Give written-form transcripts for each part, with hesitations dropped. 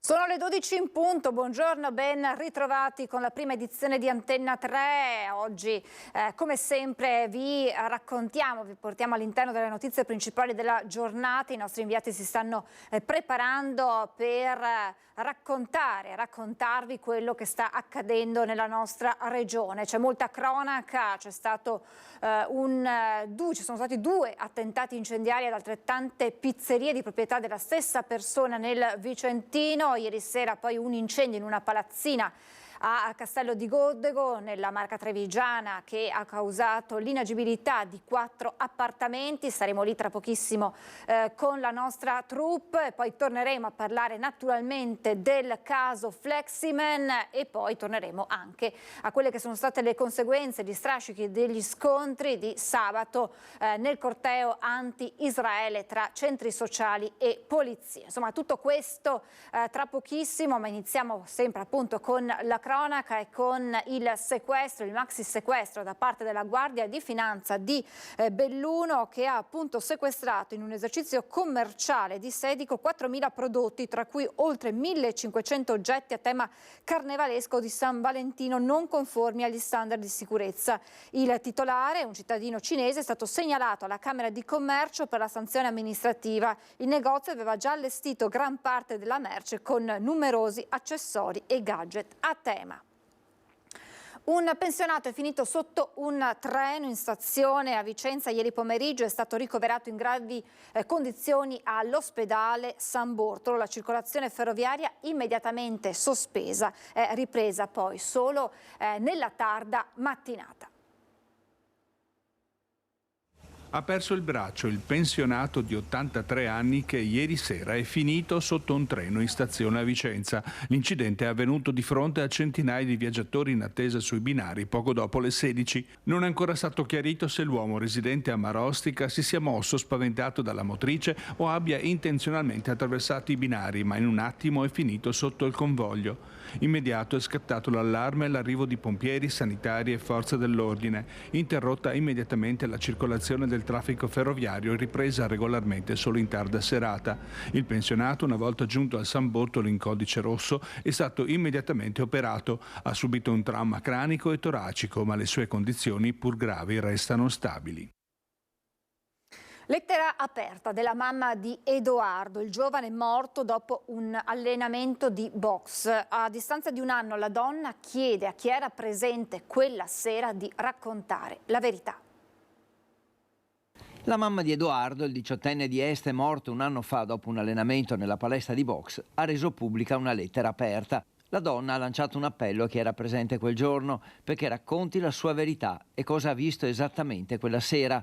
Sono le 12 in punto, buongiorno, ben ritrovati con la prima edizione di Antenna 3. Oggi, come sempre, vi portiamo all'interno delle notizie principali della giornata. I nostri inviati si stanno preparando per raccontarvi quello che sta accadendo nella nostra regione. C'è molta cronaca, ci sono stati due attentati incendiari ad altrettante pizzerie di proprietà della stessa persona nel Vicentino. Ieri sera poi un incendio in una palazzina a Castello di Goddego, nella Marca Trevigiana, che ha causato l'inagibilità di 4 appartamenti. Saremo lì tra pochissimo con la nostra troupe e poi torneremo a parlare naturalmente del caso Fleximan e poi torneremo anche a quelle che sono state le conseguenze, gli strascichi degli scontri di sabato nel corteo anti-Israele tra centri sociali e polizia. Insomma, tutto questo tra pochissimo, ma iniziamo sempre appunto con la cronaca e con il sequestro, il maxi sequestro da parte della Guardia di Finanza di Belluno, che ha appunto sequestrato in un esercizio commerciale di Sedico 4.000 prodotti, tra cui oltre 1.500 oggetti a tema carnevalesco di San Valentino non conformi agli standard di sicurezza. Il titolare, un cittadino cinese, è stato segnalato alla Camera di Commercio per la sanzione amministrativa. Il negozio aveva già allestito gran parte della merce con numerosi accessori e gadget a tema. Un pensionato è finito sotto un treno in stazione a Vicenza ieri pomeriggio, è stato ricoverato in gravi condizioni all'ospedale San Bortolo. La circolazione ferroviaria immediatamente sospesa, è ripresa poi solo nella tarda mattinata. Ha perso il braccio il pensionato di 83 anni che ieri sera è finito sotto un treno in stazione a Vicenza. L'incidente è avvenuto di fronte a centinaia di viaggiatori in attesa sui binari poco dopo le 16. Non è ancora stato chiarito se l'uomo residente a Marostica si sia mosso spaventato dalla motrice o abbia intenzionalmente attraversato i binari, ma in un attimo è finito sotto il convoglio. Immediato è scattato l'allarme e l'arrivo di pompieri, sanitari e forze dell'ordine. Interrotta immediatamente la circolazione del traffico ferroviario e ripresa regolarmente solo in tarda serata. Il pensionato, una volta giunto al San Bortolo in codice rosso, è stato immediatamente operato. Ha subito un trauma cranico e toracico, ma le sue condizioni, pur gravi, restano stabili. Lettera aperta della mamma di Edoardo, il giovane morto dopo un allenamento di box. A distanza di un anno la donna chiede a chi era presente quella sera di raccontare la verità. La mamma di Edoardo, il 18enne di Este, morto un anno fa dopo un allenamento nella palestra di box, ha reso pubblica una lettera aperta. La donna ha lanciato un appello a chi era presente quel giorno perché racconti la sua verità e cosa ha visto esattamente quella sera.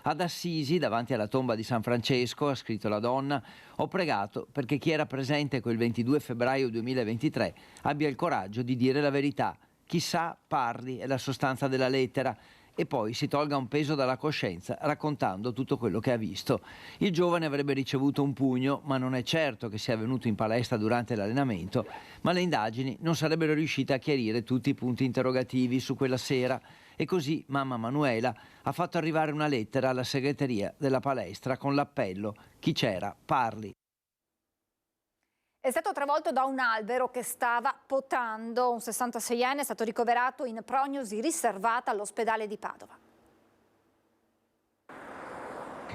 Ad Assisi, davanti alla tomba di San Francesco, ha scritto la donna, ho pregato perché chi era presente quel 22 febbraio 2023 abbia il coraggio di dire la verità. Chissà, parli, è la sostanza della lettera. E poi si tolga un peso dalla coscienza raccontando tutto quello che ha visto. Il giovane avrebbe ricevuto un pugno, ma non è certo che sia venuto in palestra durante l'allenamento, ma le indagini non sarebbero riuscite a chiarire tutti i punti interrogativi su quella sera. E così mamma Manuela ha fatto arrivare una lettera alla segreteria della palestra con l'appello «Chi c'era, parli». È stato travolto da un albero che stava potando. Un 66enne è stato ricoverato in prognosi riservata all'ospedale di Padova.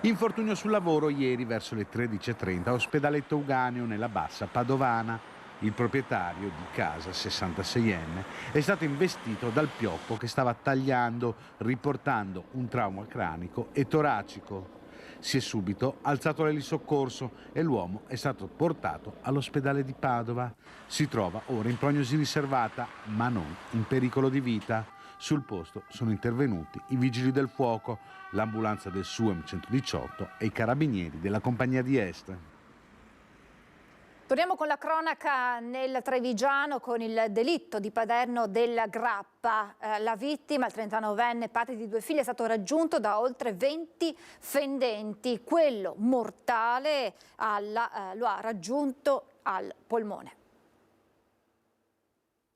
Infortunio sul lavoro ieri verso le 13:30 a Ospedaletto Uganeo nella Bassa Padovana. Il proprietario di casa, 66enne, è stato investito dal pioppo che stava tagliando, riportando un trauma cranico e toracico. Si è subito alzato l'elisoccorso e l'uomo è stato portato all'ospedale di Padova. Si trova ora in prognosi riservata, ma non in pericolo di vita. Sul posto sono intervenuti i vigili del fuoco, l'ambulanza del SUEM 118 e i carabinieri della compagnia di Est. Torniamo con la cronaca nel Trevigiano con il delitto di Paderno della Grappa. La vittima, il 39enne padre di 2 figli, è stato raggiunto da oltre 20 fendenti. Quello mortale lo ha raggiunto al polmone.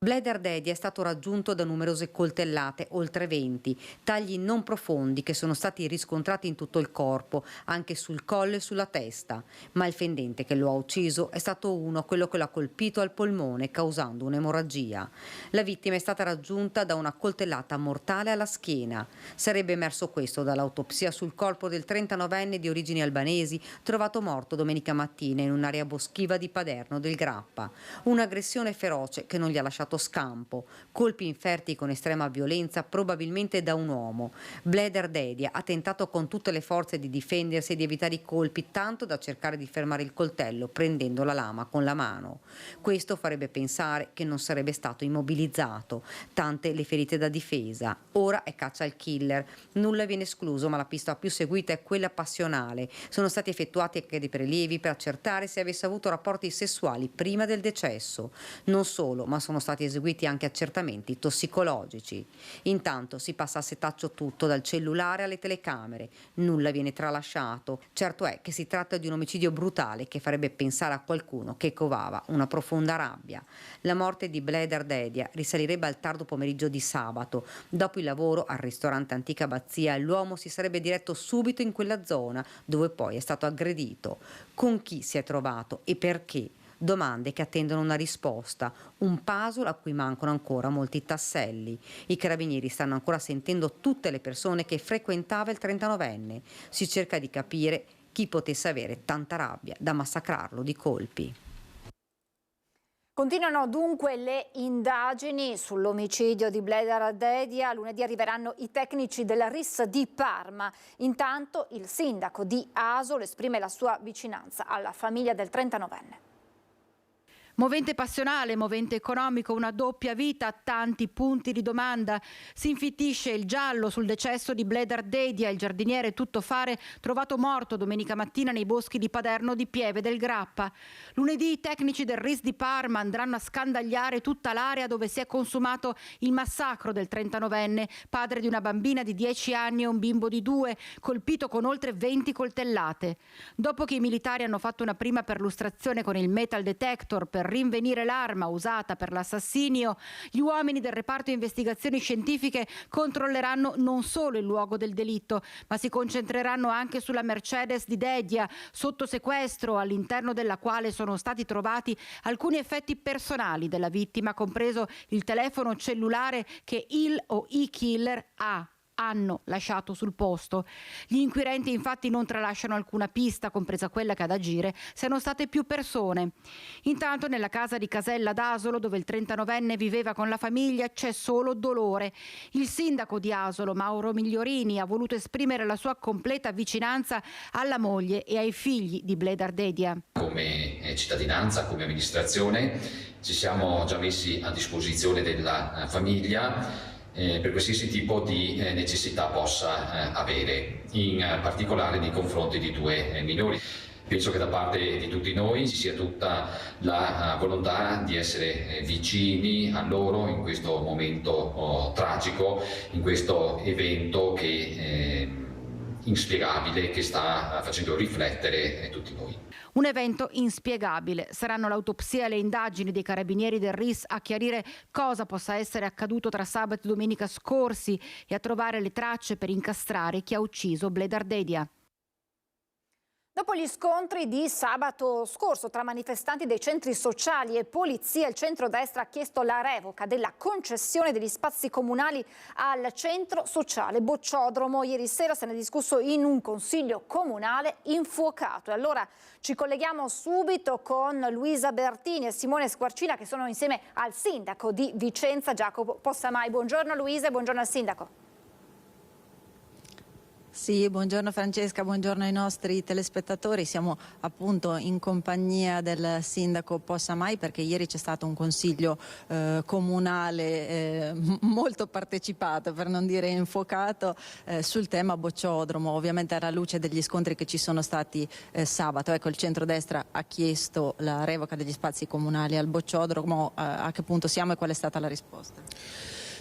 Bleder Dedia è stato raggiunto da numerose coltellate, oltre 20, tagli non profondi che sono stati riscontrati in tutto il corpo, anche sul collo e sulla testa. Ma il fendente che lo ha ucciso è stato quello che l'ha colpito al polmone, causando un'emorragia. La vittima è stata raggiunta da una coltellata mortale alla schiena. Sarebbe emerso questo dall'autopsia sul corpo del 39enne di origini albanesi, trovato morto domenica mattina in un'area boschiva di Paderno del Grappa. Un'aggressione feroce che non gli ha lasciato scampo, colpi inferti con estrema violenza, probabilmente da un uomo. Bleder Dedia ha tentato con tutte le forze di difendersi e di evitare i colpi, tanto da cercare di fermare il coltello prendendo la lama con la mano. Questo farebbe pensare che non sarebbe stato immobilizzato, tante le ferite da difesa. Ora è caccia al killer. Nulla viene escluso, ma la pista più seguita è quella passionale. Sono stati effettuati anche dei prelievi per accertare se avesse avuto rapporti sessuali prima del decesso. Non solo, ma sono stati eseguiti anche accertamenti tossicologici. Intanto si passa a setaccio tutto, dal cellulare alle telecamere. Nulla viene tralasciato. Certo è che si tratta di un omicidio brutale che farebbe pensare a qualcuno che covava una profonda rabbia. La morte di Bleder Dedia risalirebbe al tardo pomeriggio di sabato. Dopo il lavoro al ristorante Antica Abbazia, l'uomo si sarebbe diretto subito in quella zona dove poi è stato aggredito. Con chi si è trovato e perché? Domande che attendono una risposta, un puzzle a cui mancano ancora molti tasselli. I carabinieri stanno ancora sentendo tutte le persone che frequentava il 39enne. Si cerca di capire chi potesse avere tanta rabbia da massacrarlo di colpi. Continuano dunque le indagini sull'omicidio di Bleder Dedia. Lunedì arriveranno i tecnici della RIS di Parma. Intanto il sindaco di Asolo esprime la sua vicinanza alla famiglia del 39enne. Movente passionale, movente economico, una doppia vita, tanti punti di domanda. Si infittisce il giallo sul decesso di Bleder Dedia, il giardiniere tuttofare trovato morto domenica mattina nei boschi di Paderno di Pieve del Grappa. Lunedì i tecnici del RIS di Parma andranno a scandagliare tutta l'area dove si è consumato il massacro del 39enne, padre di una bambina di 10 anni e un bimbo di 2, colpito con oltre 20 coltellate. Dopo che i militari hanno fatto una prima perlustrazione con il metal detector per rinvenire l'arma usata per l'assassinio, gli uomini del reparto investigazioni scientifiche controlleranno non solo il luogo del delitto, ma si concentreranno anche sulla Mercedes di Dedia, sotto sequestro, all'interno della quale sono stati trovati alcuni effetti personali della vittima, compreso il telefono cellulare che il o i killer hanno lasciato sul posto. Gli inquirenti infatti non tralasciano alcuna pista, compresa quella che ad agire siano state più persone. Intanto nella casa di Casella d'Asolo, dove il 39enne viveva con la famiglia, c'è solo dolore. Il sindaco di Asolo, Mauro Migliorini, ha voluto esprimere la sua completa vicinanza alla moglie e ai figli di Bleder Dedia. Come cittadinanza, come amministrazione, ci siamo già messi a disposizione della famiglia per qualsiasi tipo di necessità possa avere, in particolare nei confronti di 2 minori. Penso che da parte di tutti noi ci sia tutta la volontà di essere vicini a loro in questo momento tragico, in questo evento inspiegabile che sta facendo riflettere tutti noi. Un evento inspiegabile. Saranno l'autopsia e le indagini dei carabinieri del RIS a chiarire cosa possa essere accaduto tra sabato e domenica scorsi e a trovare le tracce per incastrare chi ha ucciso Bleder Dedia. Dopo gli scontri di sabato scorso tra manifestanti dei centri sociali e polizia, il centrodestra ha chiesto la revoca della concessione degli spazi comunali al centro sociale Bocciodromo. Ieri sera se ne è discusso in un consiglio comunale infuocato. E allora ci colleghiamo subito con Luisa Bertini e Simone Squarcina, che sono insieme al sindaco di Vicenza, Jacopo Possamai. Buongiorno Luisa e buongiorno al sindaco. Sì, buongiorno Francesca, buongiorno ai nostri telespettatori. Siamo appunto in compagnia del sindaco Possamai perché ieri c'è stato un consiglio comunale molto partecipato, per non dire infuocato, sul tema Bocciodromo, ovviamente alla luce degli scontri che ci sono stati sabato. Ecco, il centrodestra ha chiesto la revoca degli spazi comunali al Bocciodromo. A che punto siamo e qual è stata la risposta?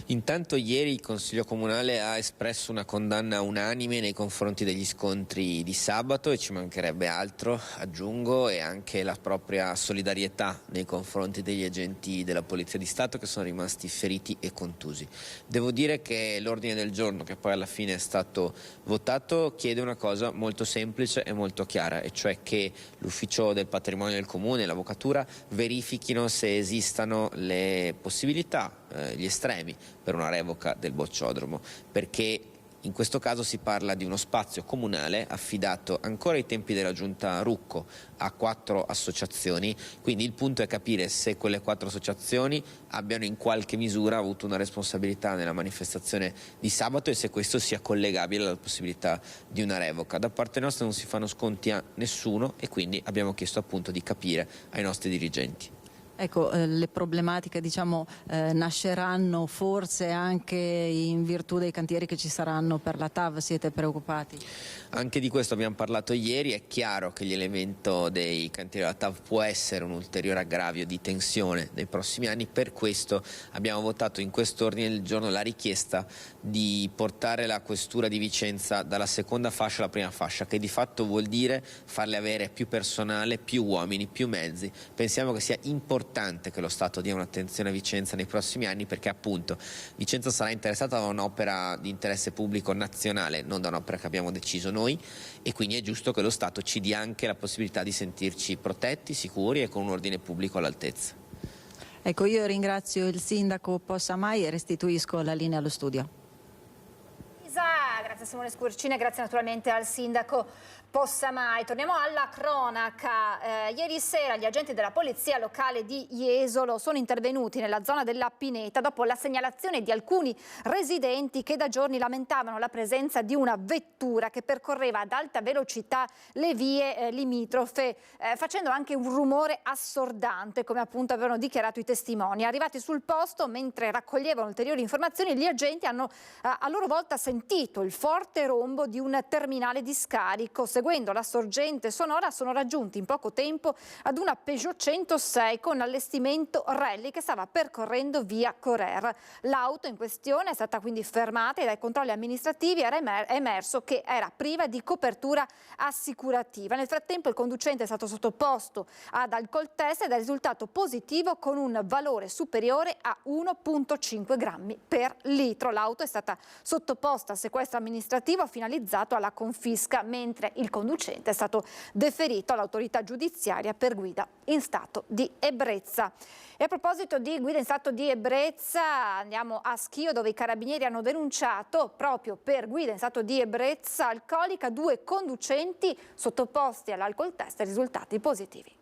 Intanto ieri il Consiglio Comunale ha espresso una condanna unanime nei confronti degli scontri di sabato e ci mancherebbe altro, aggiungo, e anche la propria solidarietà nei confronti degli agenti della Polizia di Stato che sono rimasti feriti e contusi. Devo dire che l'ordine del giorno che poi alla fine è stato votato chiede una cosa molto semplice e molto chiara, e cioè che l'Ufficio del Patrimonio del Comune e l'Avvocatura verifichino se esistano le possibilità, gli estremi per una revoca del bocciodromo, perché in questo caso si parla di uno spazio comunale affidato ancora ai tempi della giunta Rucco a 4 associazioni, quindi il punto è capire se quelle 4 associazioni abbiano in qualche misura avuto una responsabilità nella manifestazione di sabato e se questo sia collegabile alla possibilità di una revoca. Da parte nostra non si fanno sconti a nessuno e quindi abbiamo chiesto appunto di capire ai nostri dirigenti. Ecco, le problematiche nasceranno forse anche in virtù dei cantieri che ci saranno per la TAV, siete preoccupati? Anche di questo abbiamo parlato ieri, è chiaro che l'elemento dei cantieri della TAV può essere un ulteriore aggravio di tensione nei prossimi anni, per questo abbiamo votato in quest'ordine del giorno la richiesta di portare la questura di Vicenza dalla seconda fascia alla prima fascia, che di fatto vuol dire farle avere più personale, più uomini, più mezzi. Pensiamo che sia importante che lo Stato dia un'attenzione a Vicenza nei prossimi anni, perché appunto Vicenza sarà interessata da un'opera di interesse pubblico nazionale, non da un'opera che abbiamo deciso noi, e quindi è giusto che lo Stato ci dia anche la possibilità di sentirci protetti, sicuri e con un ordine pubblico all'altezza. Ecco, io ringrazio il sindaco Possamai e restituisco la linea allo studio. Grazie a Simone Scurcina e grazie naturalmente al sindaco Possamai. Torniamo alla cronaca. Ieri sera gli agenti della polizia locale di Jesolo sono intervenuti nella zona della Pineta dopo la segnalazione di alcuni residenti che da giorni lamentavano la presenza di una vettura che percorreva ad alta velocità le vie limitrofe, facendo anche un rumore assordante, come appunto avevano dichiarato i testimoni. Arrivati sul posto, mentre raccoglievano ulteriori informazioni, gli agenti hanno a loro volta sentito il forte rombo di un terminale di scarico. Seguendo la sorgente sonora sono raggiunti in poco tempo ad una Peugeot 106 con allestimento rally che stava percorrendo via Correr. L'auto in questione è stata quindi fermata e dai controlli amministrativi era emerso che era priva di copertura assicurativa. Nel frattempo il conducente è stato sottoposto ad alcol test ed è risultato positivo con un valore superiore a 1,5 grammi per litro. L'auto è stata sottoposta a sequestro amministrativo finalizzato alla confisca, mentre il conducente è stato deferito all'autorità giudiziaria per guida in stato di ebbrezza. E a proposito di guida in stato di ebbrezza, andiamo a Schio, dove i carabinieri hanno denunciato proprio per guida in stato di ebbrezza alcolica 2 conducenti sottoposti all'alcol test e risultati positivi.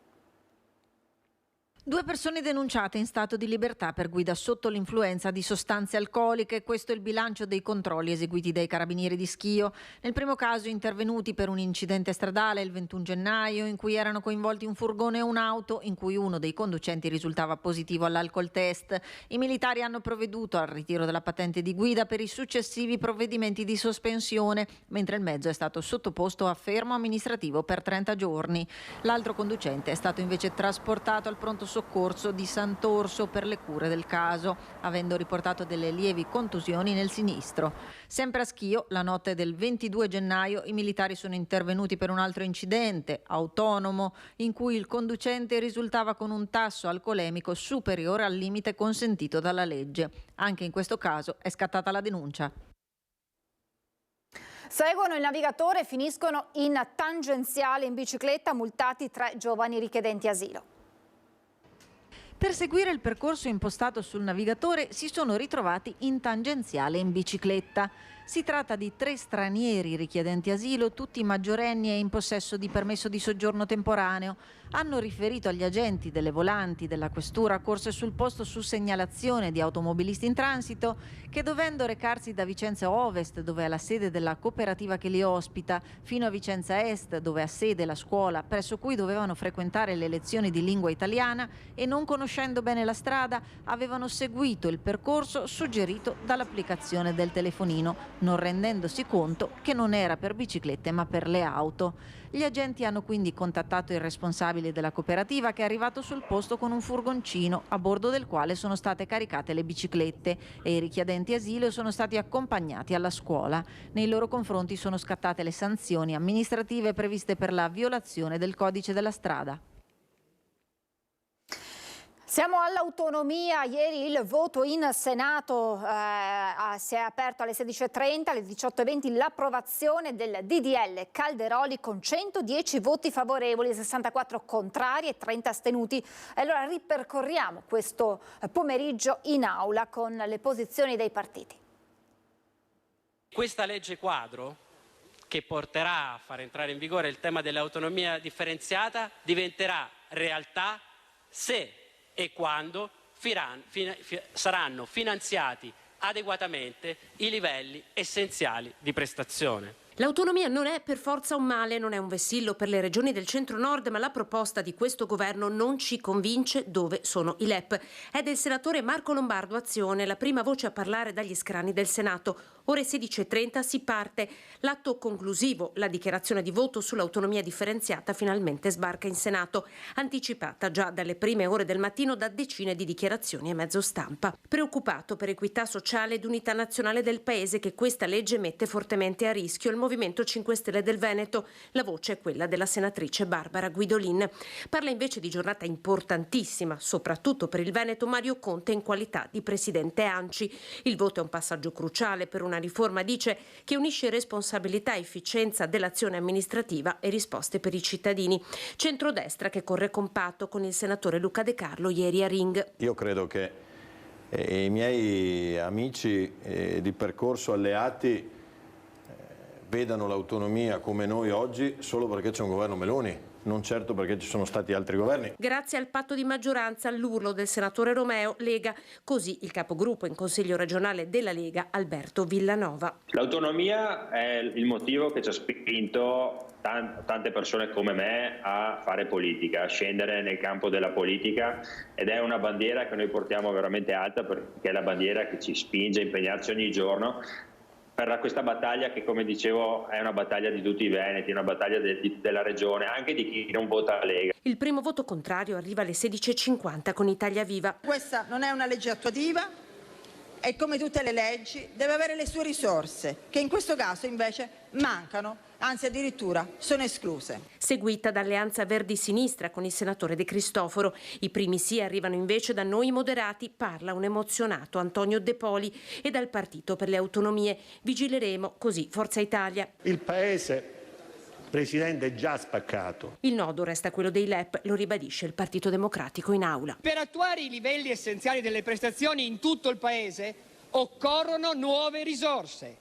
2 persone denunciate in stato di libertà per guida sotto l'influenza di sostanze alcoliche. Questo è il bilancio dei controlli eseguiti dai carabinieri di Schio. Nel primo caso intervenuti per un incidente stradale il 21 gennaio in cui erano coinvolti un furgone e un'auto in cui uno dei conducenti risultava positivo all'alcol test. I militari hanno provveduto al ritiro della patente di guida per i successivi provvedimenti di sospensione, mentre il mezzo è stato sottoposto a fermo amministrativo per 30 giorni. L'altro conducente è stato invece trasportato al pronto soccorso di Sant'Orso per le cure del caso, avendo riportato delle lievi contusioni nel sinistro. Sempre a Schio, la notte del 22 gennaio, i militari sono intervenuti per un altro incidente autonomo in cui il conducente risultava con un tasso alcolemico superiore al limite consentito dalla legge. Anche in questo caso è scattata la denuncia. Seguono il navigatore e finiscono in tangenziale in bicicletta, multati 3 giovani richiedenti asilo. Per seguire il percorso impostato sul navigatore si sono ritrovati in tangenziale in bicicletta. Si tratta di 3 stranieri richiedenti asilo, tutti maggiorenni e in possesso di permesso di soggiorno temporaneo. Hanno riferito agli agenti delle volanti della questura accorse sul posto su segnalazione di automobilisti in transito che, dovendo recarsi da Vicenza Ovest, dove è la sede della cooperativa che li ospita, fino a Vicenza Est, dove ha sede la scuola presso cui dovevano frequentare le lezioni di lingua italiana, e non conoscevano conoscendo bene la strada, avevano seguito il percorso suggerito dall'applicazione del telefonino, non rendendosi conto che non era per biciclette ma per le auto. Gli agenti hanno quindi contattato il responsabile della cooperativa, che è arrivato sul posto con un furgoncino a bordo del quale sono state caricate le biciclette, e i richiedenti asilo sono stati accompagnati alla scuola. Nei loro confronti sono scattate le sanzioni amministrative previste per la violazione del codice della strada. Siamo all'autonomia. Ieri il voto in Senato si è aperto alle 16:30, alle 18:20 l'approvazione del DDL Calderoli con 110 voti favorevoli, 64 contrari e 30 astenuti. E allora ripercorriamo questo pomeriggio in aula con le posizioni dei partiti. Questa legge quadro, che porterà a far entrare in vigore il tema dell'autonomia differenziata, diventerà realtà se e quando saranno finanziati adeguatamente i livelli essenziali di prestazione. L'autonomia non è per forza un male, non è un vessillo per le regioni del centro-nord, ma la proposta di questo governo non ci convince. Dove sono i LEP? È del senatore Marco Lombardo Azione, la prima voce a parlare dagli scranni del Senato. Ore 16:30 si parte. L'atto conclusivo, la dichiarazione di voto sull'autonomia differenziata, finalmente sbarca in Senato, anticipata già dalle prime ore del mattino da decine di dichiarazioni e mezzo stampa. Preoccupato per equità sociale ed unità nazionale del Paese, che questa legge mette fortemente a rischio, il Movimento 5 Stelle del Veneto. La voce è quella della senatrice Barbara Guidolin. Parla invece di giornata importantissima, soprattutto per il Veneto, Mario Conte in qualità di presidente ANCI. Il voto è un passaggio cruciale per una riforma, dice, che unisce responsabilità e efficienza dell'azione amministrativa e risposte per i cittadini. Centrodestra che corre compatto con il senatore Luca De Carlo ieri a Ring. Io credo che i miei amici di percorso alleati vedano l'autonomia come noi oggi solo perché c'è un governo Meloni, non certo perché ci sono stati altri governi. Grazie al patto di maggioranza, all'urlo del senatore Romeo, Lega, così il capogruppo in Consiglio regionale della Lega, Alberto Villanova. L'autonomia è il motivo che ci ha spinto tante persone come me a fare politica, a scendere nel campo della politica, ed è una bandiera che noi portiamo veramente alta, perché è la bandiera che ci spinge a impegnarci ogni giorno per questa battaglia che, come dicevo, è una battaglia di tutti i veneti, una battaglia della regione, anche di chi non vota la Lega. Il primo voto contrario arriva alle 16:50 con Italia Viva. Questa non è una legge attuativa e, come tutte le leggi, deve avere le sue risorse, che in questo caso invece mancano, anzi addirittura sono escluse. Seguita da Alleanza Verdi-Sinistra con il senatore De Cristoforo. I primi sì arrivano invece da Noi Moderati, parla un emozionato Antonio De Poli, e dal Partito per le Autonomie. Vigileremo, così Forza Italia. Il Paese, Presidente, è già spaccato. Il nodo resta quello dei LEP, lo ribadisce il Partito Democratico in aula. Per attuare i livelli essenziali delle prestazioni in tutto il Paese occorrono nuove risorse,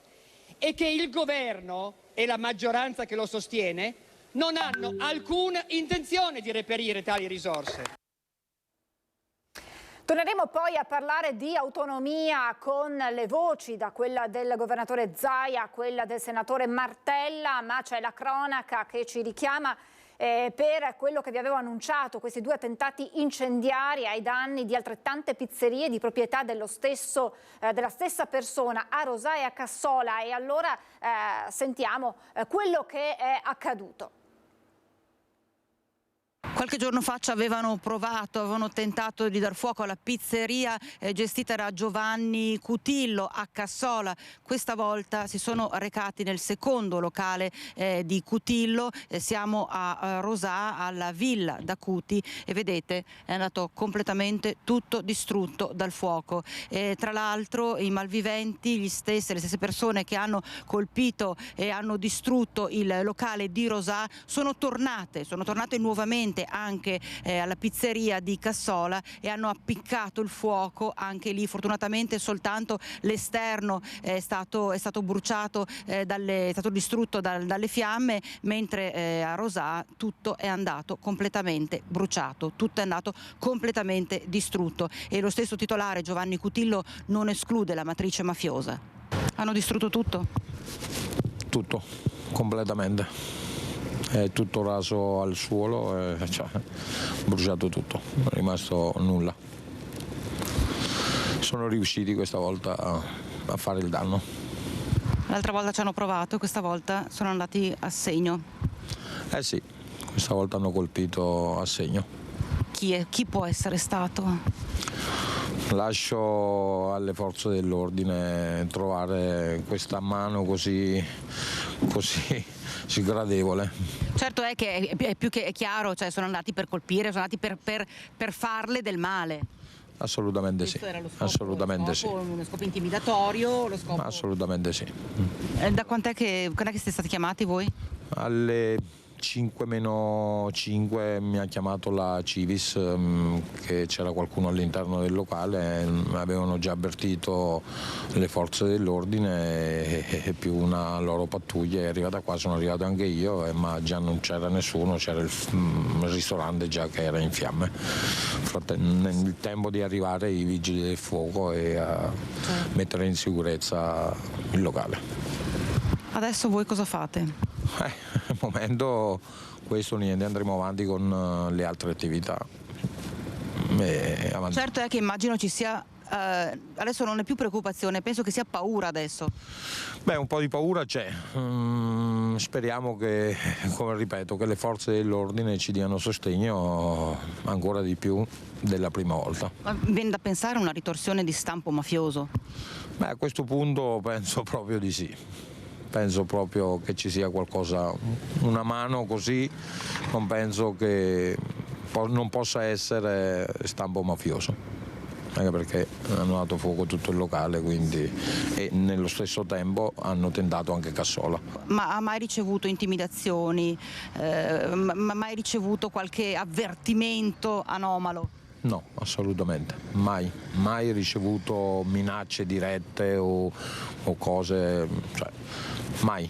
e che il governo e la maggioranza che lo sostiene non hanno alcuna intenzione di reperire tali risorse. Torneremo poi a parlare di autonomia con le voci, da quella del governatore Zaia a quella del senatore Martella, ma c'è la cronaca che ci richiama per quello che vi avevo annunciato, questi due attentati incendiari ai danni di altrettante pizzerie di proprietà della stessa persona a Rosà e a Cassola. E allora sentiamo quello che è accaduto. Qualche giorno fa avevano tentato di dar fuoco alla pizzeria gestita da Giovanni Cutillo a Cassola. Questa volta si sono recati nel secondo locale di Cutillo, siamo a Rosà, alla villa da Cuti, e vedete è andato completamente tutto distrutto dal fuoco. Tra l'altro i malviventi, le stesse persone che hanno colpito e hanno distrutto il locale di Rosà sono tornate nuovamente anche alla pizzeria di Cassola e hanno appiccato il fuoco anche lì. Fortunatamente soltanto l'esterno è stato bruciato, è stato distrutto dalle fiamme, mentre a Rosà tutto è andato completamente bruciato, tutto è andato completamente distrutto, e lo stesso titolare Giovanni Cutillo non esclude la matrice mafiosa. Hanno distrutto tutto? Tutto, completamente. È tutto raso al suolo, bruciato tutto, non è rimasto nulla. sono riusciti questa volta a fare il danno. L'altra volta ci hanno provato, questa volta sono andati a segno. Eh sì, questa volta hanno colpito a segno. Chi può essere stato? Lascio alle forze dell'ordine trovare questa mano così sgradevole. Certo è che è più che chiaro, cioè sono andati per colpire, sono andati per farle del male. Assolutamente sì. Era lo scopo, Assolutamente sì. Uno scopo intimidatorio, lo scopo... Assolutamente sì. Da quando è che siete stati chiamati voi? Alle 5-5 mi ha chiamato la Civis, che c'era qualcuno all'interno del locale, avevano già avvertito le forze dell'ordine e più una loro pattuglia è arrivata qua, sono arrivato anche io, ma già non c'era nessuno, c'era il ristorante già che era in fiamme. Nel tempo di arrivare i vigili del fuoco e a mettere in sicurezza il locale. Adesso voi cosa fate? Al momento questo niente, andremo avanti con le altre attività. Certo è che immagino ci sia, adesso non è più preoccupazione, penso che sia paura adesso. Beh, un po' di paura c'è, speriamo che, come ripeto, che le forze dell'ordine ci diano sostegno ancora di più della prima volta. Ma viene da pensare a una ritorsione di stampo mafioso? Beh, a questo punto penso proprio di sì. Penso proprio che ci sia qualcosa, una mano così, non penso che non possa essere stampo mafioso, anche perché hanno dato fuoco tutto il locale, quindi, e nello stesso tempo hanno tentato anche cassola. Ma ha mai ricevuto intimidazioni, mai ricevuto qualche avvertimento anomalo? No, assolutamente, mai ricevuto minacce dirette o cose, cioè, mai.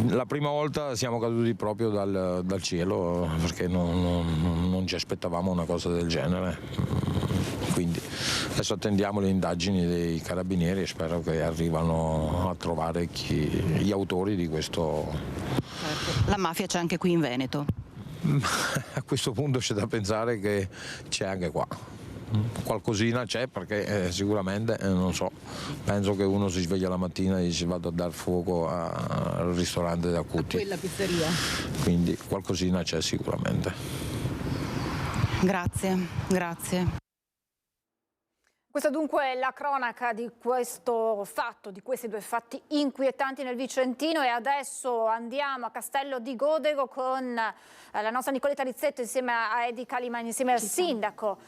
La prima volta siamo caduti proprio dal cielo perché non ci aspettavamo una cosa del genere, quindi adesso attendiamo le indagini dei carabinieri e spero che arrivano a trovare gli autori di questo. La mafia c'è anche qui in Veneto? A questo punto c'è da pensare che c'è anche qua. Qualcosina c'è perché sicuramente, non so, penso che uno si sveglia la mattina e dice vado a dar fuoco al ristorante da Cuti. A quella pizzeria. Quindi qualcosina c'è sicuramente. Grazie. Questa dunque è la cronaca di questo fatto, di questi due fatti inquietanti nel Vicentino, e adesso andiamo a Castello di Godego con la nostra Nicoletta Rizzetto insieme a Edi Caliman, insieme al sindaco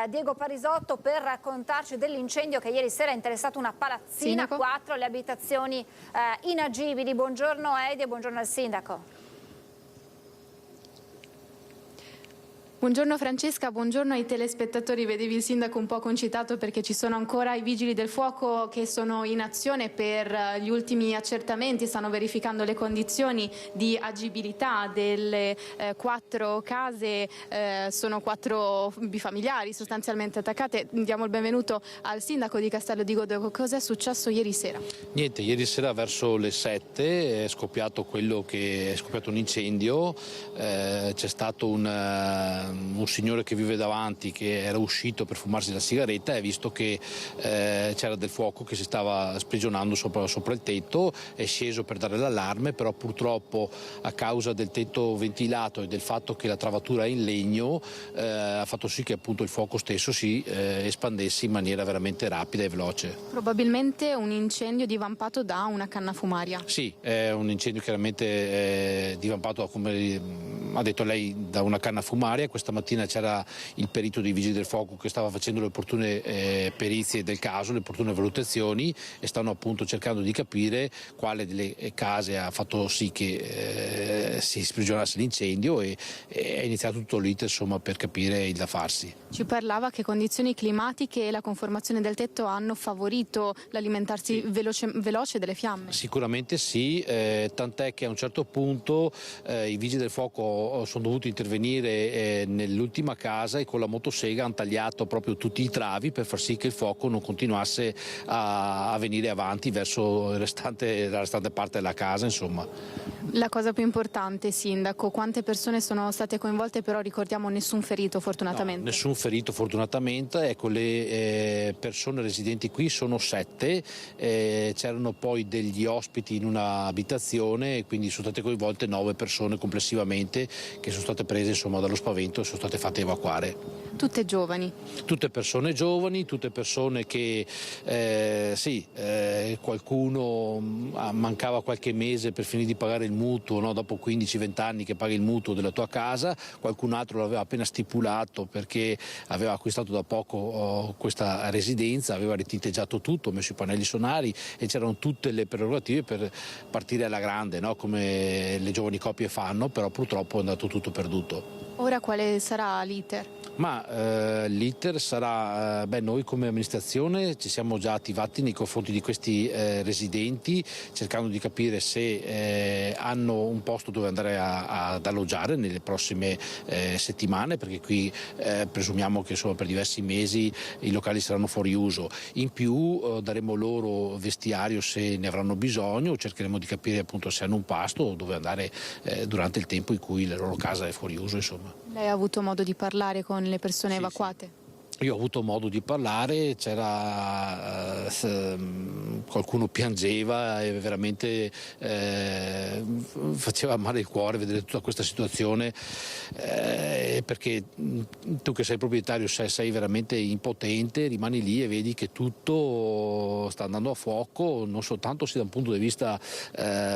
Diego Parisotto, per raccontarci dell'incendio che ieri sera ha interessato una palazzina, 4 le abitazioni inagibili. Buongiorno Edi e buongiorno al sindaco. Buongiorno Francesca, buongiorno ai telespettatori. Vedevi il sindaco un po' concitato perché ci sono ancora i vigili del fuoco che sono in azione per gli ultimi accertamenti, stanno verificando le condizioni di agibilità delle 4 case, sono 4 bifamiliari sostanzialmente attaccate. Diamo il benvenuto al sindaco di Castello di Godego. Cosa è successo ieri sera? Niente, ieri sera verso le 7 è scoppiato un incendio, c'è stato un signore che vive davanti che era uscito per fumarsi la sigaretta e ha visto che c'era del fuoco che si stava sprigionando sopra il tetto, è sceso per dare l'allarme, però purtroppo a causa del tetto ventilato e del fatto che la travatura è in legno ha fatto sì che appunto il fuoco stesso si espandesse in maniera veramente rapida e veloce. Probabilmente un incendio divampato da una canna fumaria. Sì, è un incendio chiaramente divampato, come ha detto lei, da una canna fumaria. Questa mattina c'era il perito dei vigili del fuoco che stava facendo le opportune perizie del caso, le opportune valutazioni, e stanno appunto cercando di capire quale delle case ha fatto sì che si sprigionasse l'incendio, e è iniziato tutto l'iter per capire il da farsi. Ci parlava che condizioni climatiche e la conformazione del tetto hanno favorito l'alimentarsi veloce delle fiamme. Sicuramente sì, tant'è che a un certo punto i vigili del fuoco loro sono dovuti intervenire nell'ultima casa e con la motosega hanno tagliato proprio tutti i travi per far sì che il fuoco non continuasse a venire avanti verso la restante parte della casa, insomma. La cosa più importante, Sindaco, quante persone sono state coinvolte, però ricordiamo nessun ferito fortunatamente? No, nessun ferito fortunatamente, ecco, le persone residenti qui sono 7, c'erano poi degli ospiti in una abitazione e quindi sono state coinvolte 9 persone complessivamente che sono state prese insomma dallo spavento e sono state fatte evacuare. Tutte giovani? Tutte persone giovani, tutte persone che qualcuno mancava qualche mese per finire di pagare il mutuo, no? Dopo 15-20 anni che paghi il mutuo della tua casa, qualcun altro l'aveva appena stipulato perché aveva acquistato da poco questa residenza, aveva ritinteggiato tutto, messo i pannelli solari e c'erano tutte le prerogative per partire alla grande, no? Come le giovani coppie fanno, però purtroppo è andato tutto perduto. Ora quale sarà l'iter? Ma l'iter sarà, noi come amministrazione ci siamo già attivati nei confronti di questi residenti cercando di capire se hanno un posto dove andare ad alloggiare nelle prossime settimane, perché qui presumiamo che insomma, per diversi mesi i locali saranno fuori uso. In più daremo loro vestiario se ne avranno bisogno, cercheremo di capire appunto se hanno un pasto o dove andare durante il tempo in cui la loro casa è fuori uso, insomma. Lei ha avuto modo di parlare con le persone evacuate? Sì. Io ho avuto modo di parlare, c'era qualcuno piangeva e veramente faceva male il cuore vedere tutta questa situazione, perché tu che sei proprietario sei veramente impotente, rimani lì e vedi che tutto sta andando a fuoco, non soltanto da un punto di vista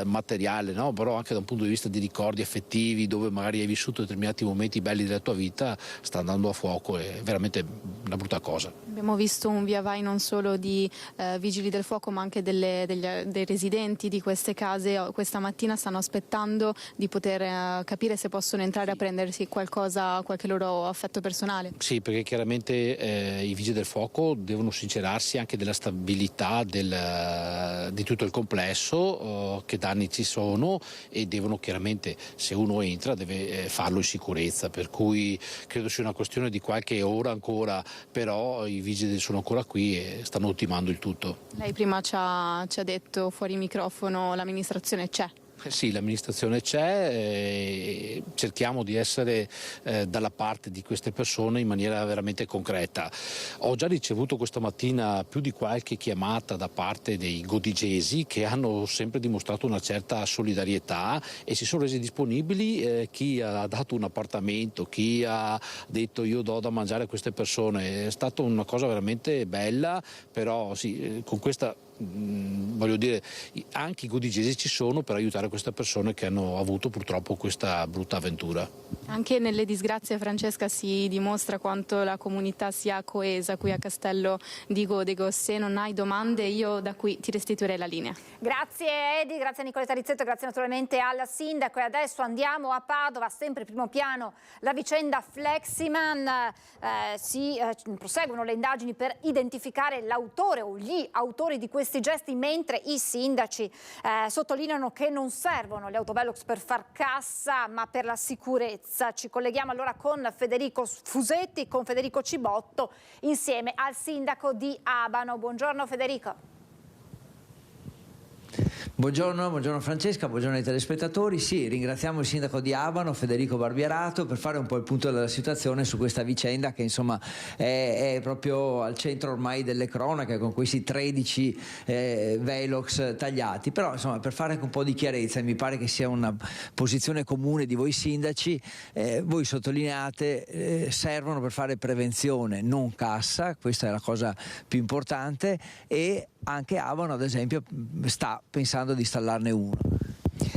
materiale, no? Però anche da un punto di vista di ricordi affettivi, dove magari hai vissuto determinati momenti belli della tua vita, sta andando a fuoco, è veramente una brutta cosa. Abbiamo visto un via vai non solo di vigili del fuoco ma anche dei residenti di queste case. Questa mattina stanno aspettando di poter capire se possono entrare a prendersi qualche loro affetto personale. Sì, perché chiaramente i vigili del fuoco devono sincerarsi anche della stabilità di tutto il complesso, che danni ci sono, e devono chiaramente, se uno entra, deve farlo in sicurezza, per cui credo sia una questione di qualche ora ancora, però i vigili sono ancora qui e stanno ultimando il tutto. Lei prima ci ha detto fuori microfono l'amministrazione c'è. Sì, l'amministrazione c'è, cerchiamo di essere dalla parte di queste persone in maniera veramente concreta. Ho già ricevuto questa mattina più di qualche chiamata da parte dei godigesi che hanno sempre dimostrato una certa solidarietà e si sono resi disponibili, chi ha dato un appartamento, chi ha detto io do da mangiare a queste persone. È stata una cosa veramente bella, però sì, con questa voglio dire, anche i godigesi ci sono per aiutare queste persone che hanno avuto purtroppo questa brutta avventura. Anche nelle disgrazie, Francesca, si dimostra quanto la comunità sia coesa qui a Castello di Godego. Se non hai domande io da qui ti restituirei la linea. Grazie Edi, grazie a Nicoletta Rizzetto, grazie naturalmente al sindaco. E adesso andiamo a Padova, sempre in primo piano la vicenda Fleximan. Proseguono le indagini per identificare l'autore o gli autori di questi gesti, mentre i sindaci sottolineano che non servono le autovelox per far cassa ma per la sicurezza. Ci colleghiamo allora con Federico Fusetti, con Federico Cibotto, insieme al sindaco di Abano. Buongiorno Federico. Buongiorno Francesca, buongiorno ai telespettatori. Sì, ringraziamo il sindaco di Abano, Federico Barbierato, per fare un po' il punto della situazione su questa vicenda che insomma è proprio al centro ormai delle cronache, con questi 13 velox tagliati. Però insomma, per fare anche un po' di chiarezza, mi pare che sia una posizione comune di voi sindaci, voi sottolineate servono per fare prevenzione, non cassa, questa è la cosa più importante, e anche Abano ad esempio sta pensando di installarne uno.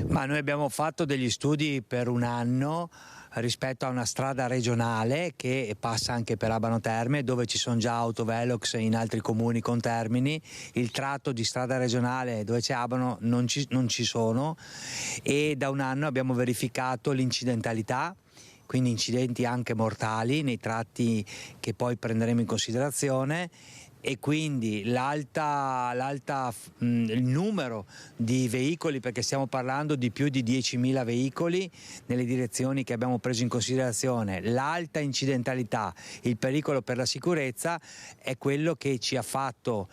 Ma noi abbiamo fatto degli studi per un anno rispetto a una strada regionale che passa anche per Abano Terme, dove ci sono già autovelox in altri comuni con termini. Il tratto di strada regionale dove c'è Abano non ci sono, e da un anno abbiamo verificato l'incidentalità, quindi incidenti anche mortali nei tratti che poi prenderemo in considerazione, e quindi il numero di veicoli, perché stiamo parlando di più di 10.000 veicoli nelle direzioni che abbiamo preso in considerazione, l'alta incidentalità, il pericolo per la sicurezza è quello che ci ha fatto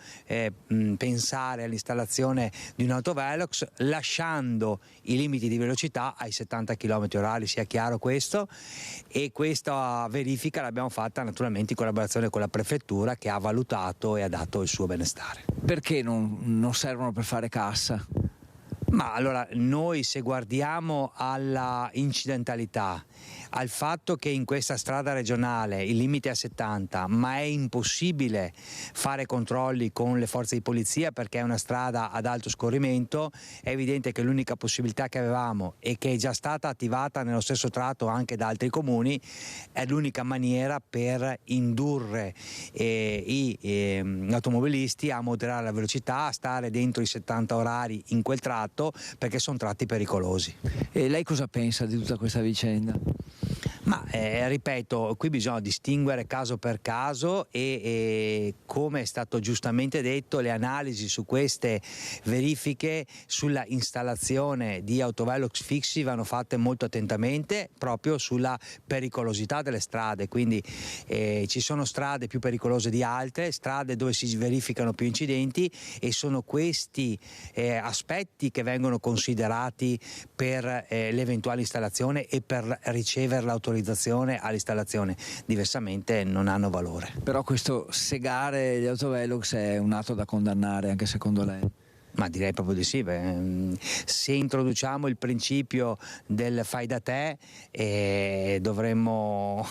pensare all'installazione di un autovelox, lasciando i limiti di velocità ai 70 km/h, sia chiaro questo, e questa verifica l'abbiamo fatta naturalmente in collaborazione con la prefettura, che ha valutato e ha dato il suo benestare. Perché non servono per fare cassa? Ma allora, noi se guardiamo alla incidentalità, al fatto che in questa strada regionale il limite è a 70, ma è impossibile fare controlli con le forze di polizia perché è una strada ad alto scorrimento, è evidente che l'unica possibilità che avevamo, e che è già stata attivata nello stesso tratto anche da altri comuni, è l'unica maniera per indurre gli automobilisti a moderare la velocità, a stare dentro i 70 orari in quel tratto, perché sono tratti pericolosi. E lei cosa pensa di tutta questa vicenda? Ma ripeto, qui bisogna distinguere caso per caso e come è stato giustamente detto, le analisi su queste verifiche sulla installazione di autovelox fissi vanno fatte molto attentamente, proprio sulla pericolosità delle strade, quindi ci sono strade più pericolose di altre, strade dove si verificano più incidenti, e sono questi aspetti che vengono considerati per l'eventuale installazione e per ricevere l'autorizzazione all'installazione, diversamente non hanno valore. Però questo segare gli autovelox è un atto da condannare, anche secondo lei? Ma direi proprio di sì. Se introduciamo il principio del fai da te, dovremmo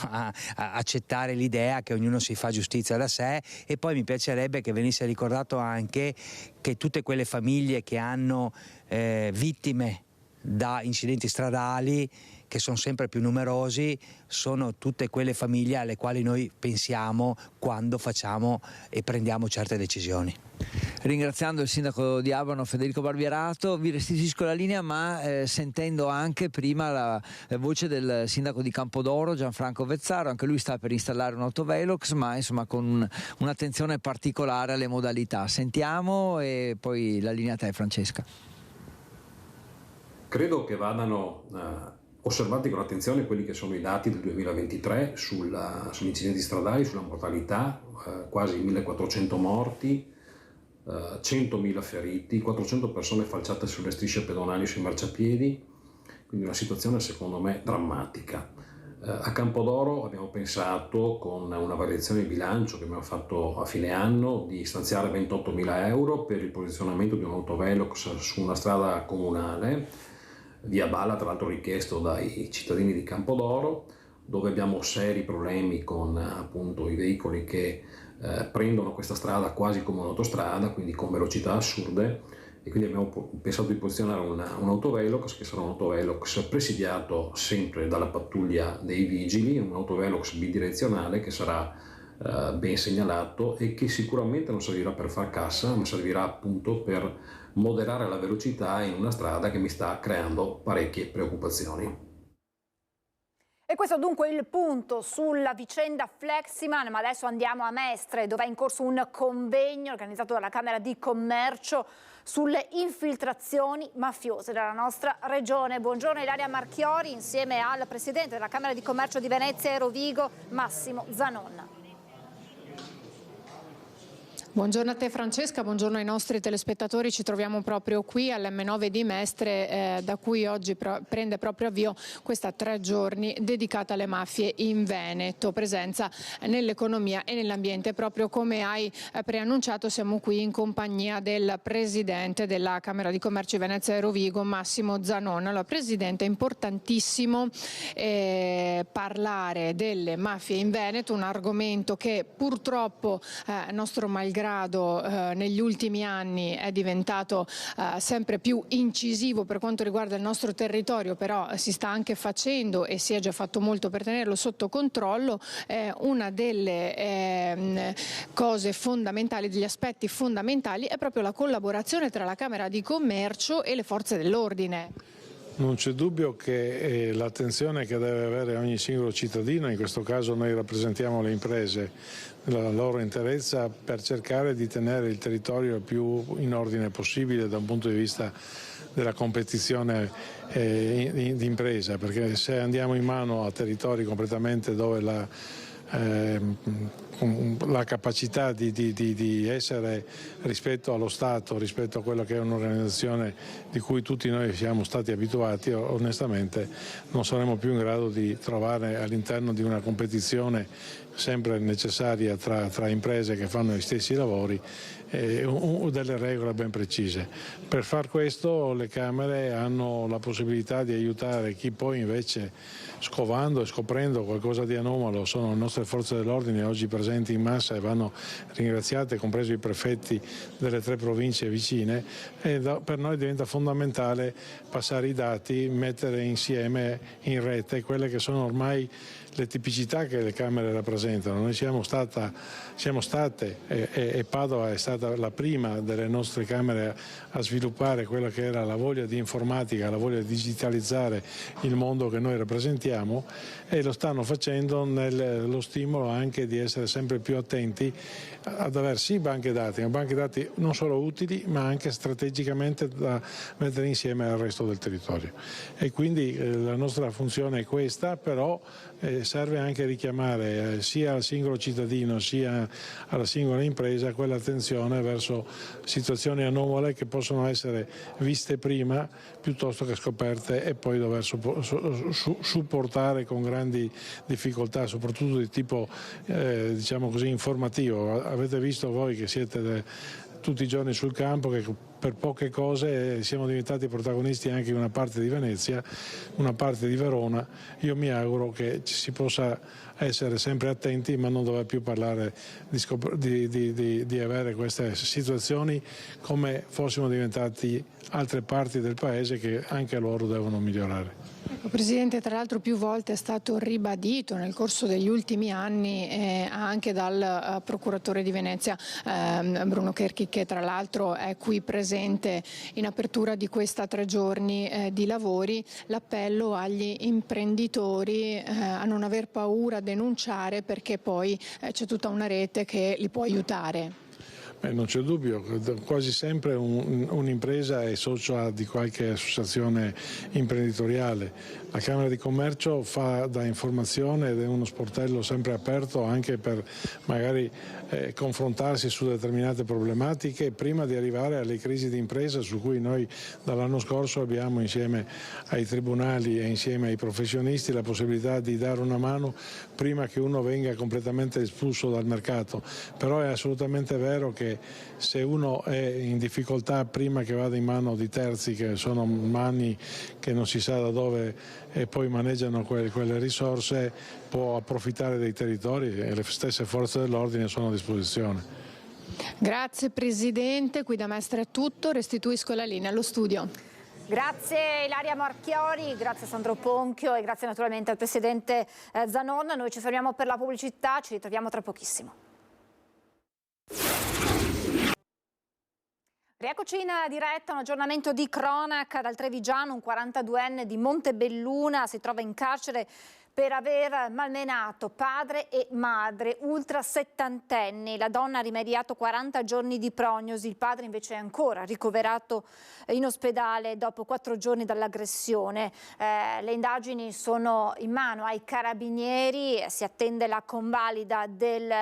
accettare l'idea che ognuno si fa giustizia da sé, e poi mi piacerebbe che venisse ricordato anche che tutte quelle famiglie che hanno vittime da incidenti stradali, che sono sempre più numerosi, sono tutte quelle famiglie alle quali noi pensiamo quando facciamo e prendiamo certe decisioni. Ringraziando il sindaco di Abano Federico Barbierato, vi restituisco la linea, ma sentendo anche prima la voce del sindaco di Campodoro, Gianfranco Vezzaro. Anche lui sta per installare un autovelox, ma insomma con un'attenzione particolare alle modalità. Sentiamo e poi la linea a te, Francesca. Credo che vadano osservati con attenzione quelli che sono i dati del 2023 sugli incidenti stradali, sulla mortalità, quasi 1400 morti, 100.000 feriti, 400 persone falciate sulle strisce pedonali e sui marciapiedi, quindi una situazione secondo me drammatica. A Campodoro abbiamo pensato, con una variazione di bilancio che abbiamo fatto a fine anno, di stanziare 28.000 euro per il posizionamento di un autovelox su una strada comunale, via Balla, tra l'altro richiesto dai cittadini di Campodoro, dove abbiamo seri problemi con appunto i veicoli che prendono questa strada quasi come un'autostrada, quindi con velocità assurde, e quindi abbiamo pensato di posizionare un autovelox che sarà un autovelox presidiato sempre dalla pattuglia dei vigili, un autovelox bidirezionale che sarà ben segnalato e che sicuramente non servirà per far cassa, ma servirà appunto per moderare la velocità in una strada che mi sta creando parecchie preoccupazioni. E questo dunque il punto sulla vicenda Fleximan, ma adesso andiamo a Mestre, dove è in corso un convegno organizzato dalla Camera di Commercio sulle infiltrazioni mafiose della nostra regione. Buongiorno Ilaria Marchiori, insieme al Presidente della Camera di Commercio di Venezia e Rovigo, Massimo Zanon. Buongiorno a te Francesca, buongiorno ai nostri telespettatori. Ci troviamo proprio qui all'M9 di Mestre, da cui oggi prende proprio avvio questa 3 giorni dedicata alle mafie in Veneto, presenza nell'economia e nell'ambiente. Proprio come hai preannunciato, siamo qui in compagnia del Presidente della Camera di Commercio di Venezia e Rovigo, Massimo Zanon. Allora, Presidente, è importantissimo parlare delle mafie in Veneto, un argomento che purtroppo nostro malgrado negli ultimi anni è diventato sempre più incisivo per quanto riguarda il nostro territorio, però si sta anche facendo e si è già fatto molto per tenerlo sotto controllo. Una delle cose fondamentali, degli aspetti fondamentali, è proprio la collaborazione tra la Camera di Commercio e le forze dell'ordine. Non c'è dubbio che l'attenzione che deve avere ogni singolo cittadino, in questo caso noi rappresentiamo le imprese nella loro interezza, per cercare di tenere il territorio il più in ordine possibile da un punto di vista della competizione di impresa, perché se andiamo in mano a territori completamente dove la capacità di essere rispetto allo Stato, rispetto a quello che è un'organizzazione di cui tutti noi siamo stati abituati, onestamente non saremo più in grado di trovare all'interno di una competizione sempre necessaria tra imprese che fanno gli stessi lavori delle regole ben precise. Per far questo le Camere hanno la possibilità di aiutare chi poi invece, scovando e scoprendo qualcosa di anomalo, sono le nostre forze dell'ordine oggi presenti in massa e vanno ringraziate, compreso i prefetti delle 3 province vicine, e per noi diventa fondamentale passare i dati, mettere insieme in rete quelle che sono ormai le tipicità che le Camere rappresentano. Noi siamo state e Padova è stata la prima delle nostre Camere a sviluppare quella che era la voglia di informatica, la voglia di digitalizzare il mondo che noi rappresentiamo, e lo stanno facendo nello stimolo anche di essere sempre più attenti ad avere sì banche dati, ma banche dati non solo utili ma anche strategicamente da mettere insieme al resto del territorio. E quindi la nostra funzione è questa, però serve anche richiamare sia al singolo cittadino sia alla singola impresa quell'attenzione verso situazioni anomale che possono essere viste prima piuttosto che scoperte e poi dover supportare con grandi difficoltà, soprattutto di tipo diciamo così informativo. Avete visto voi che siete tutti i giorni sul campo che per poche cose siamo diventati protagonisti anche in una parte di Venezia, una parte di Verona. Io mi auguro che si possa essere sempre attenti, ma non dover più parlare di avere queste situazioni come fossimo diventati altre parti del Paese che anche loro devono migliorare. Presidente, tra l'altro più volte è stato ribadito nel corso degli ultimi anni anche dal procuratore di Venezia Bruno Cherchi, che tra l'altro è qui presente in apertura di questa 3 giorni di lavori, l'appello agli imprenditori a non aver paura a denunciare, perché poi c'è tutta una rete che li può aiutare. Non c'è dubbio, quasi sempre un'impresa è socia di qualche associazione imprenditoriale. La Camera di Commercio fa da informazione ed è uno sportello sempre aperto anche per magari confrontarsi su determinate problematiche prima di arrivare alle crisi di impresa su cui noi dall'anno scorso abbiamo insieme ai tribunali e insieme ai professionisti la possibilità di dare una mano prima che uno venga completamente espulso dal mercato. Però è assolutamente vero che se uno è in difficoltà prima che vada in mano di terzi, che sono mani che non si sa da dove e poi maneggiano quelle risorse, può approfittare dei territori e le stesse forze dell'ordine sono a disposizione. Grazie Presidente, qui da Mestre è tutto, restituisco la linea allo studio. Grazie Ilaria Marchiori, grazie Sandro Ponchio e grazie naturalmente al Presidente Zanon. Noi ci fermiamo per la pubblicità, ci ritroviamo tra pochissimo. Rieccoci in diretta, un aggiornamento di cronaca dal Trevigiano. Un 42enne di Montebelluna si trova in carcere per aver malmenato padre e madre ultra settantenni. La donna ha rimediato 40 giorni di prognosi, il padre invece è ancora ricoverato in ospedale dopo 4 giorni dall'aggressione. Le indagini sono in mano ai carabinieri, si attende la convalida del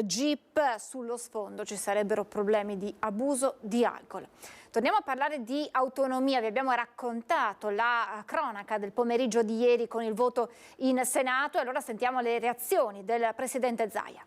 GIP. Sullo sfondo ci sarebbero problemi di abuso di alcol. Torniamo a parlare di autonomia. Vi abbiamo raccontato la cronaca del pomeriggio di ieri con il voto in Senato e allora sentiamo le reazioni del Presidente Zaia.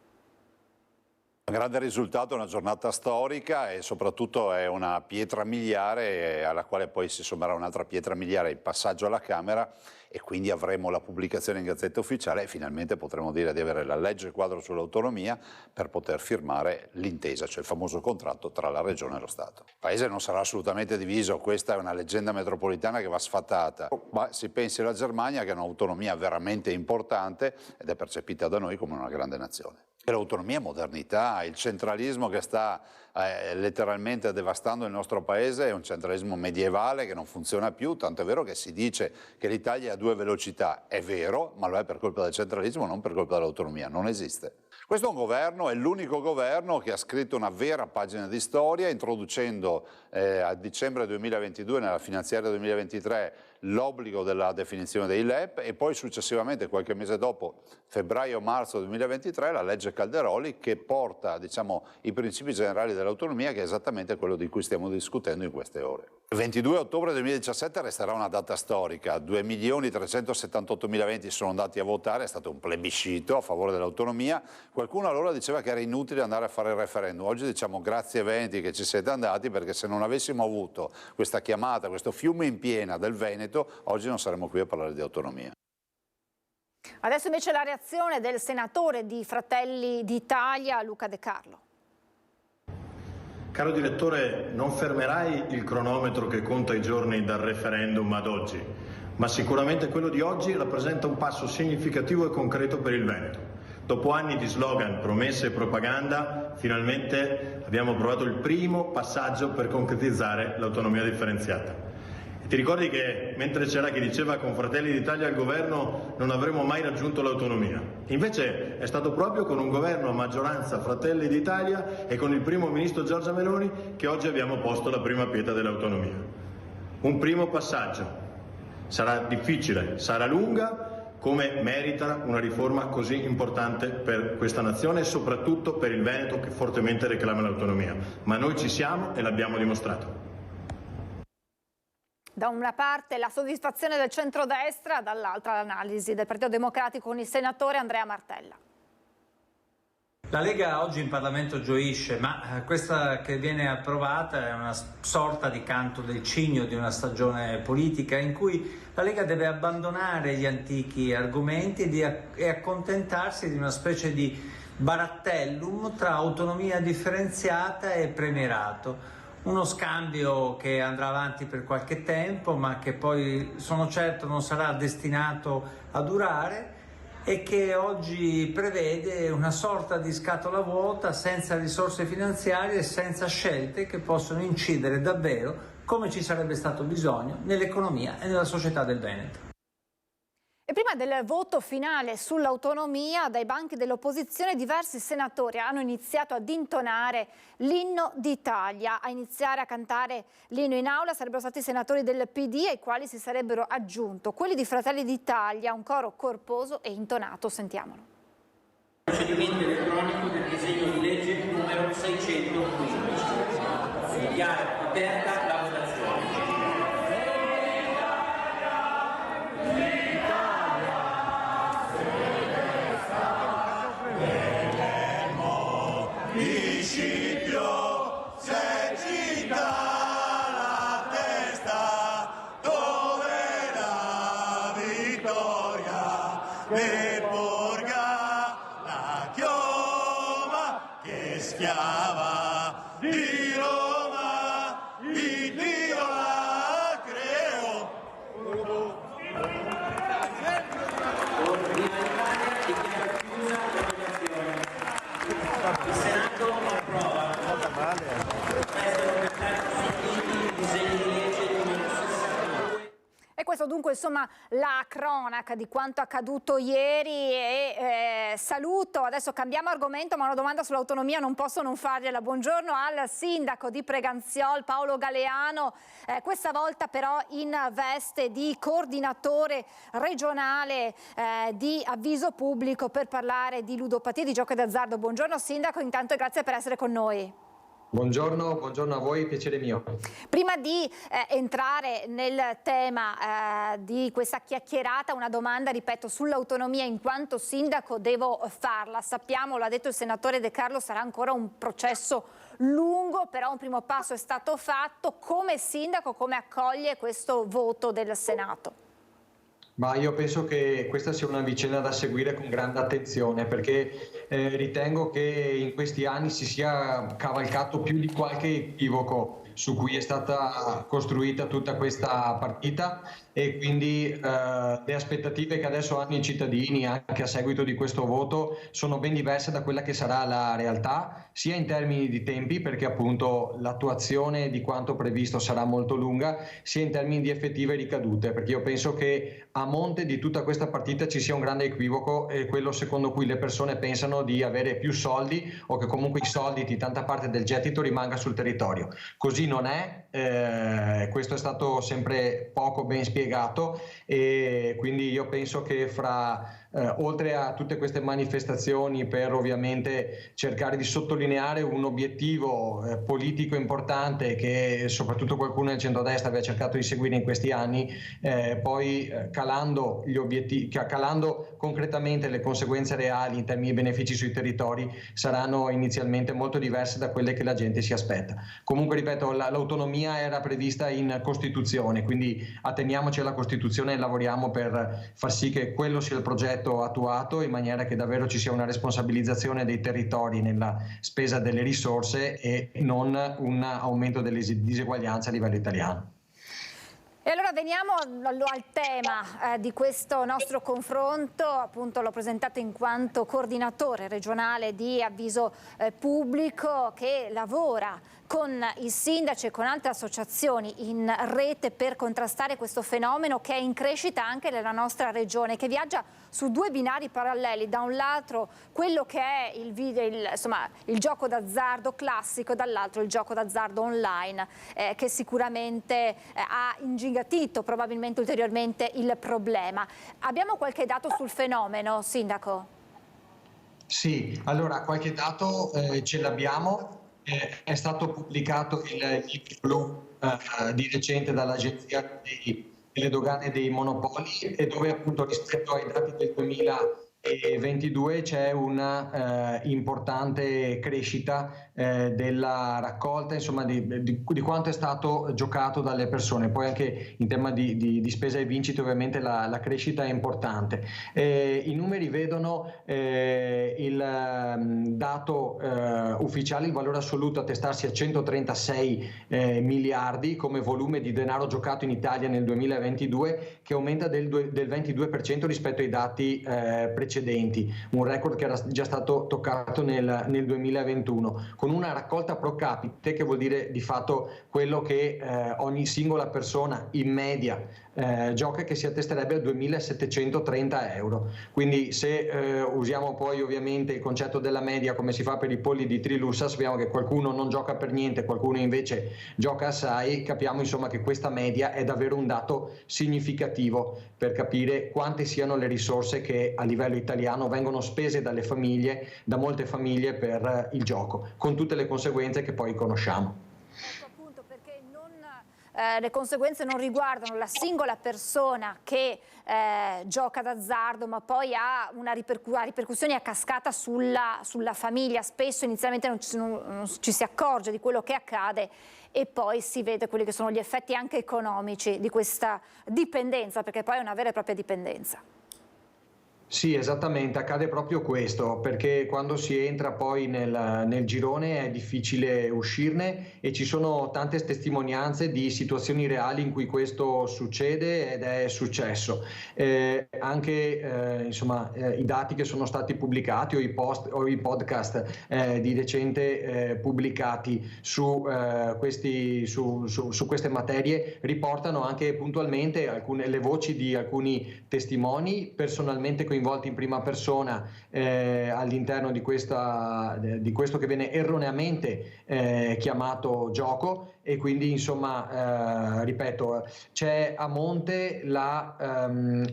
Un grande risultato, una giornata storica e soprattutto è una pietra miliare alla quale poi si sommerà un'altra pietra miliare, il passaggio alla Camera, e quindi avremo la pubblicazione in Gazzetta Ufficiale e finalmente potremo dire di avere la legge quadro sull'autonomia per poter firmare l'intesa, cioè il famoso contratto tra la Regione e lo Stato. Il Paese non sarà assolutamente diviso, questa è una leggenda metropolitana che va sfatata, ma si pensi alla Germania che ha un'autonomia veramente importante ed è percepita da noi come una grande nazione. E l'autonomia è modernità, il centralismo che sta letteralmente devastando il nostro paese è un centralismo medievale che non funziona più, tanto è vero che si dice che l'Italia ha 2 velocità, è vero, ma lo è per colpa del centralismo, non per colpa dell'autonomia, non esiste. Questo è un governo, è l'unico governo che ha scritto una vera pagina di storia, introducendo a dicembre 2022 nella finanziaria 2023 l'obbligo della definizione dei LEP e poi successivamente, qualche mese dopo, febbraio-marzo 2023, la legge Calderoli che porta, diciamo, i principi generali dell'autonomia, che è esattamente quello di cui stiamo discutendo in queste ore. Il 22 ottobre 2017 resterà una data storica, 2.378.000 venti sono andati a votare, è stato un plebiscito a favore dell'autonomia. Qualcuno allora diceva che era inutile andare a fare il referendum, oggi diciamo grazie Veneti che ci siete andati, perché se non avessimo avuto questa chiamata, questo fiume in piena del Veneto, oggi non saremmo qui a parlare di autonomia. Adesso invece la reazione del senatore di Fratelli d'Italia, Luca De Carlo. Caro direttore, non fermerai il cronometro che conta i giorni dal referendum ad oggi, ma sicuramente quello di oggi rappresenta un passo significativo e concreto per il Veneto. Dopo anni di slogan, promesse e propaganda, finalmente abbiamo provato il primo passaggio per concretizzare l'autonomia differenziata. Ti ricordi che mentre c'era chi diceva con Fratelli d'Italia al governo non avremmo mai raggiunto l'autonomia? Invece è stato proprio con un governo a maggioranza Fratelli d'Italia e con il primo ministro Giorgia Meloni che oggi abbiamo posto la prima pietra dell'autonomia. Un primo passaggio. Sarà difficile, sarà lunga, come merita una riforma così importante per questa nazione e soprattutto per il Veneto che fortemente reclama l'autonomia. Ma noi ci siamo e l'abbiamo dimostrato. Da una parte la soddisfazione del centrodestra, dall'altra l'analisi del Partito Democratico con il senatore Andrea Martella. La Lega oggi in Parlamento gioisce, ma questa che viene approvata è una sorta di canto del cigno di una stagione politica in cui la Lega deve abbandonare gli antichi argomenti e accontentarsi di una specie di barattellum tra autonomia differenziata e premierato. Uno scambio che andrà avanti per qualche tempo, ma che poi sono certo non sarà destinato a durare e che oggi prevede una sorta di scatola vuota senza risorse finanziarie e senza scelte che possono incidere davvero, come ci sarebbe stato bisogno, nell'economia e nella società del Veneto. E prima del voto finale sull'autonomia, dai banchi dell'opposizione diversi senatori hanno iniziato ad intonare l'inno d'Italia. A iniziare a cantare l'inno in aula sarebbero stati i senatori del PD, ai quali si sarebbero aggiunto quelli di Fratelli d'Italia, un coro corposo e intonato. Sentiamolo. Procedimento elettronico del disegno di legge numero 615. Dichiaro aperta la votazione. Scipio, se ci dà la testa, dove la vittoria ne porga la chioma che schiava di Roma, il Dio la creò. Il Senato approva. E questo dunque insomma la cronaca di quanto accaduto ieri e saluto, adesso cambiamo argomento, ma una domanda sull'autonomia non posso non fargliela. Buongiorno al sindaco di Preganziol, Paolo Galeano, questa volta però in veste di coordinatore regionale di avviso pubblico per parlare di ludopatia e di gioco d'azzardo. Buongiorno sindaco, intanto grazie per essere con noi. Buongiorno a voi, piacere mio. Prima di entrare nel tema di questa chiacchierata, una domanda, ripeto, sull'autonomia. In quanto sindaco devo farla. Sappiamo, l'ha detto il senatore De Carlo, sarà ancora un processo lungo, però un primo passo è stato fatto. Come sindaco, come accoglie questo voto del Senato? Ma io penso che questa sia una vicenda da seguire con grande attenzione, perché ritengo che in questi anni si sia cavalcato più di qualche equivoco su cui è stata costruita tutta questa partita, e quindi le aspettative che adesso hanno i cittadini anche a seguito di questo voto sono ben diverse da quella che sarà la realtà, sia in termini di tempi, perché appunto l'attuazione di quanto previsto sarà molto lunga, sia in termini di effettive ricadute, perché io penso che a monte di tutta questa partita ci sia un grande equivoco, e quello secondo cui le persone pensano di avere più soldi, o che comunque i soldi di tanta parte del gettito rimanga sul territorio. Così non è, questo è stato sempre poco ben spiegato, e quindi io penso che oltre a tutte queste manifestazioni per ovviamente cercare di sottolineare un obiettivo politico importante che soprattutto qualcuno nel centrodestra aveva cercato di seguire in questi anni, poi calando concretamente le conseguenze reali in termini di benefici sui territori saranno inizialmente molto diverse da quelle che la gente si aspetta. Comunque ripeto, l'autonomia era prevista in Costituzione, quindi atteniamoci alla Costituzione e lavoriamo per far sì che quello sia il progetto attuato, in maniera che davvero ci sia una responsabilizzazione dei territori nella spesa delle risorse e non un aumento delle diseguaglianze a livello italiano. E allora veniamo al tema di questo nostro confronto. Appunto l'ho presentato in quanto coordinatore regionale di Avviso Pubblico, che lavora con i sindaci e con altre associazioni in rete per contrastare questo fenomeno che è in crescita anche nella nostra regione, che viaggia su due binari paralleli: da un lato quello che è il gioco d'azzardo classico, dall'altro il gioco d'azzardo online, che sicuramente ha ingigantito probabilmente ulteriormente il problema. Abbiamo qualche dato sul fenomeno, Sindaco? Sì, allora qualche dato ce l'abbiamo. È stato pubblicato il libro blu di recente dall'Agenzia delle Dogane e dei Monopoli, e dove appunto rispetto ai dati del 2022 c'è una importante crescita della raccolta, insomma di quanto è stato giocato dalle persone. Poi anche in tema di spesa e vincite ovviamente la crescita è importante. I numeri vedono il dato ufficiale, il valore assoluto, attestarsi a 136 miliardi come volume di denaro giocato in Italia nel 2022, che aumenta del 22% rispetto ai dati precedenti, un record che era già stato toccato nel 2021, con una raccolta pro capite, che vuol dire di fatto quello che ogni singola persona in media gioca, che si attesterebbe a 2.730 euro. Quindi se usiamo poi ovviamente il concetto della media come si fa per i polli di Trilussa, sappiamo che qualcuno non gioca per niente, qualcuno invece gioca assai, capiamo insomma che questa media è davvero un dato significativo per capire quante siano le risorse che a livello italiano vengono spese dalle famiglie, da molte famiglie, per il gioco, con tutte le conseguenze che poi conosciamo. Le conseguenze non riguardano la singola persona che gioca d'azzardo, ma poi ha ripercussioni a cascata sulla famiglia. Spesso inizialmente non ci si accorge di quello che accade, e poi si vede quelli che sono gli effetti anche economici di questa dipendenza, perché poi è una vera e propria dipendenza. Sì, esattamente, accade proprio questo, perché quando si entra poi nel girone è difficile uscirne, e ci sono tante testimonianze di situazioni reali in cui questo succede ed è successo. Insomma, i dati che sono stati pubblicati o i podcast di recente pubblicati su queste materie riportano anche puntualmente le voci di alcuni testimoni personalmente coinvolti in prima persona all'interno di questo che viene erroneamente chiamato gioco, e quindi insomma ripeto, c'è a monte la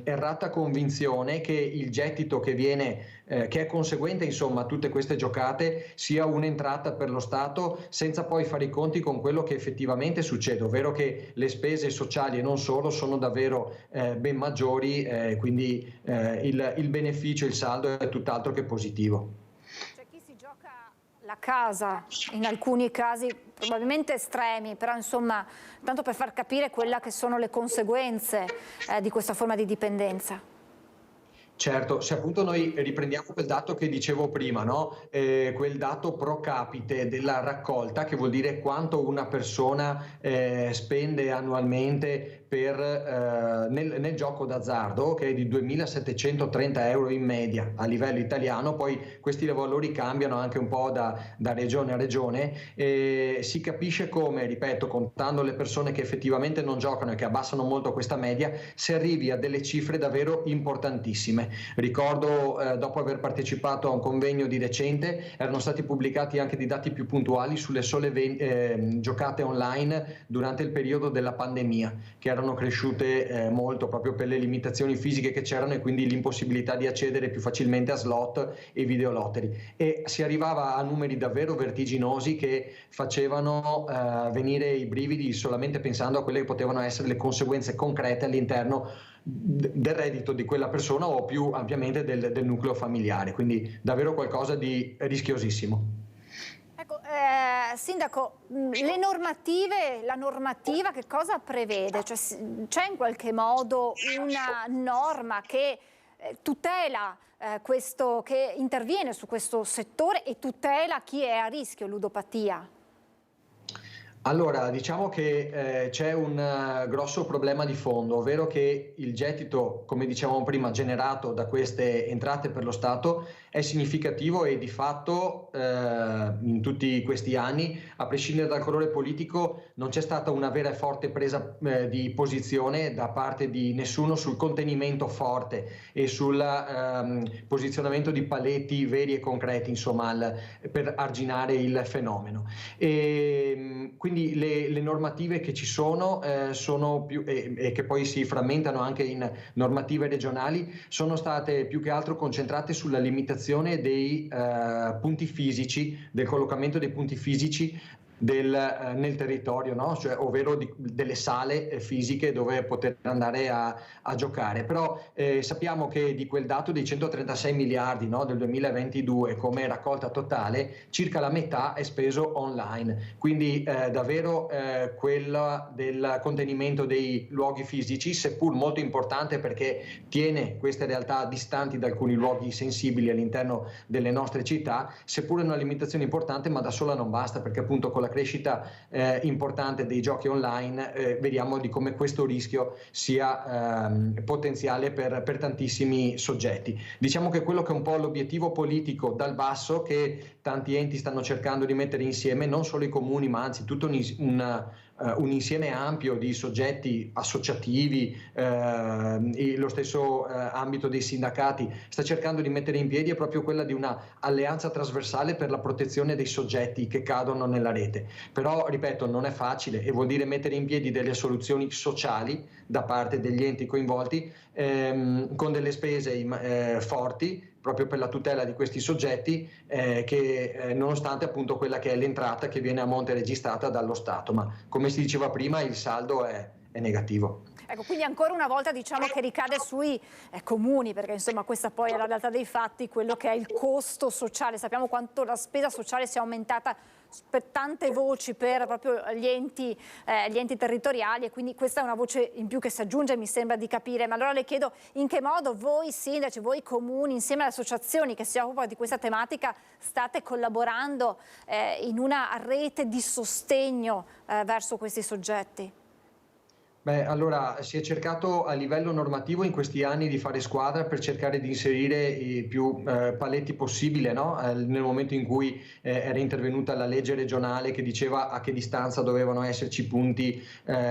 errata convinzione che il gettito che è conseguente insomma a tutte queste giocate sia un'entrata per lo Stato, senza poi fare i conti con quello che effettivamente succede, ovvero che le spese sociali e non solo sono davvero ben maggiori, quindi il beneficio, il saldo è tutt'altro che positivo. C'è chi si gioca la casa, in alcuni casi probabilmente estremi, però insomma tanto per far capire quelle che sono le conseguenze di questa forma di dipendenza. Certo, se appunto noi riprendiamo quel dato che dicevo prima, no? Quel dato pro capite della raccolta, che vuol dire quanto una persona spende annualmente nel gioco d'azzardo, che è di 2.730 euro in media a livello italiano. Poi questi valori cambiano anche un po' da regione a regione, si capisce come, ripeto, contando le persone che effettivamente non giocano e che abbassano molto questa media, si arrivi a delle cifre davvero importantissime. Ricordo, dopo aver partecipato a un convegno di recente, erano stati pubblicati anche dei dati più puntuali sulle sole giocate online durante il periodo della pandemia, che erano cresciute molto proprio per le limitazioni fisiche che c'erano e quindi l'impossibilità di accedere più facilmente a slot e videolottery, e si arrivava a numeri davvero vertiginosi che facevano venire i brividi solamente pensando a quelle che potevano essere le conseguenze concrete all'interno del reddito di quella persona o più ampiamente del nucleo familiare, quindi davvero qualcosa di rischiosissimo. Ecco, Sindaco, la normativa che cosa prevede? Cioè, c'è in qualche modo una norma che tutela che interviene su questo settore e tutela chi è a rischio ludopatia? Allora, diciamo che c'è un grosso problema di fondo, ovvero che il gettito, come dicevamo prima, generato da queste entrate per lo Stato è significativo e di fatto in tutti questi anni, a prescindere dal colore politico, non c'è stata una vera e forte presa di posizione da parte di nessuno sul contenimento forte e sul posizionamento di paletti veri e concreti, insomma, per arginare il fenomeno. Quindi le normative che ci sono più, e che poi si frammentano anche in normative regionali, sono state più che altro concentrate sulla limitazione dei punti fisici, del collocamento dei punti fisici nel territorio, no? Cioè, ovvero delle sale fisiche dove poter andare a giocare. Però sappiamo che di quel dato dei 136 miliardi, no, del 2022 come raccolta totale, circa la metà è speso online, quindi davvero quella del contenimento dei luoghi fisici, seppur molto importante perché tiene queste realtà distanti da alcuni luoghi sensibili all'interno delle nostre città, seppur è una limitazione importante, ma da sola non basta, perché appunto con la crescita importante dei giochi online vediamo di come questo rischio sia potenziale per tantissimi soggetti. Diciamo che quello che è un po' l'obiettivo politico dal basso, che tanti enti stanno cercando di mettere insieme, non solo i comuni ma anzi tutto un insieme ampio di soggetti associativi, lo stesso ambito dei sindacati sta cercando di mettere in piedi, è proprio quella di una alleanza trasversale per la protezione dei soggetti che cadono nella rete. Però, ripeto, non è facile e vuol dire mettere in piedi delle soluzioni sociali da parte degli enti coinvolti, con delle spese forti proprio per la tutela di questi soggetti, che nonostante appunto quella che è l'entrata che viene a monte registrata dallo Stato, ma come si diceva prima il saldo è negativo. Ecco, quindi ancora una volta diciamo che ricade sui comuni, perché insomma questa poi è la realtà dei fatti, quello che è il costo sociale. Sappiamo quanto la spesa sociale sia aumentata per tante voci per proprio gli enti territoriali, e quindi questa è una voce in più che si aggiunge, mi sembra di capire. Ma allora le chiedo in che modo voi sindaci, voi comuni, insieme alle associazioni che si occupano di questa tematica, state collaborando in una rete di sostegno verso questi soggetti? Beh, allora si è cercato a livello normativo in questi anni di fare squadra per cercare di inserire i più paletti possibile, no? Nel momento in cui era intervenuta la legge regionale che diceva a che distanza dovevano esserci punti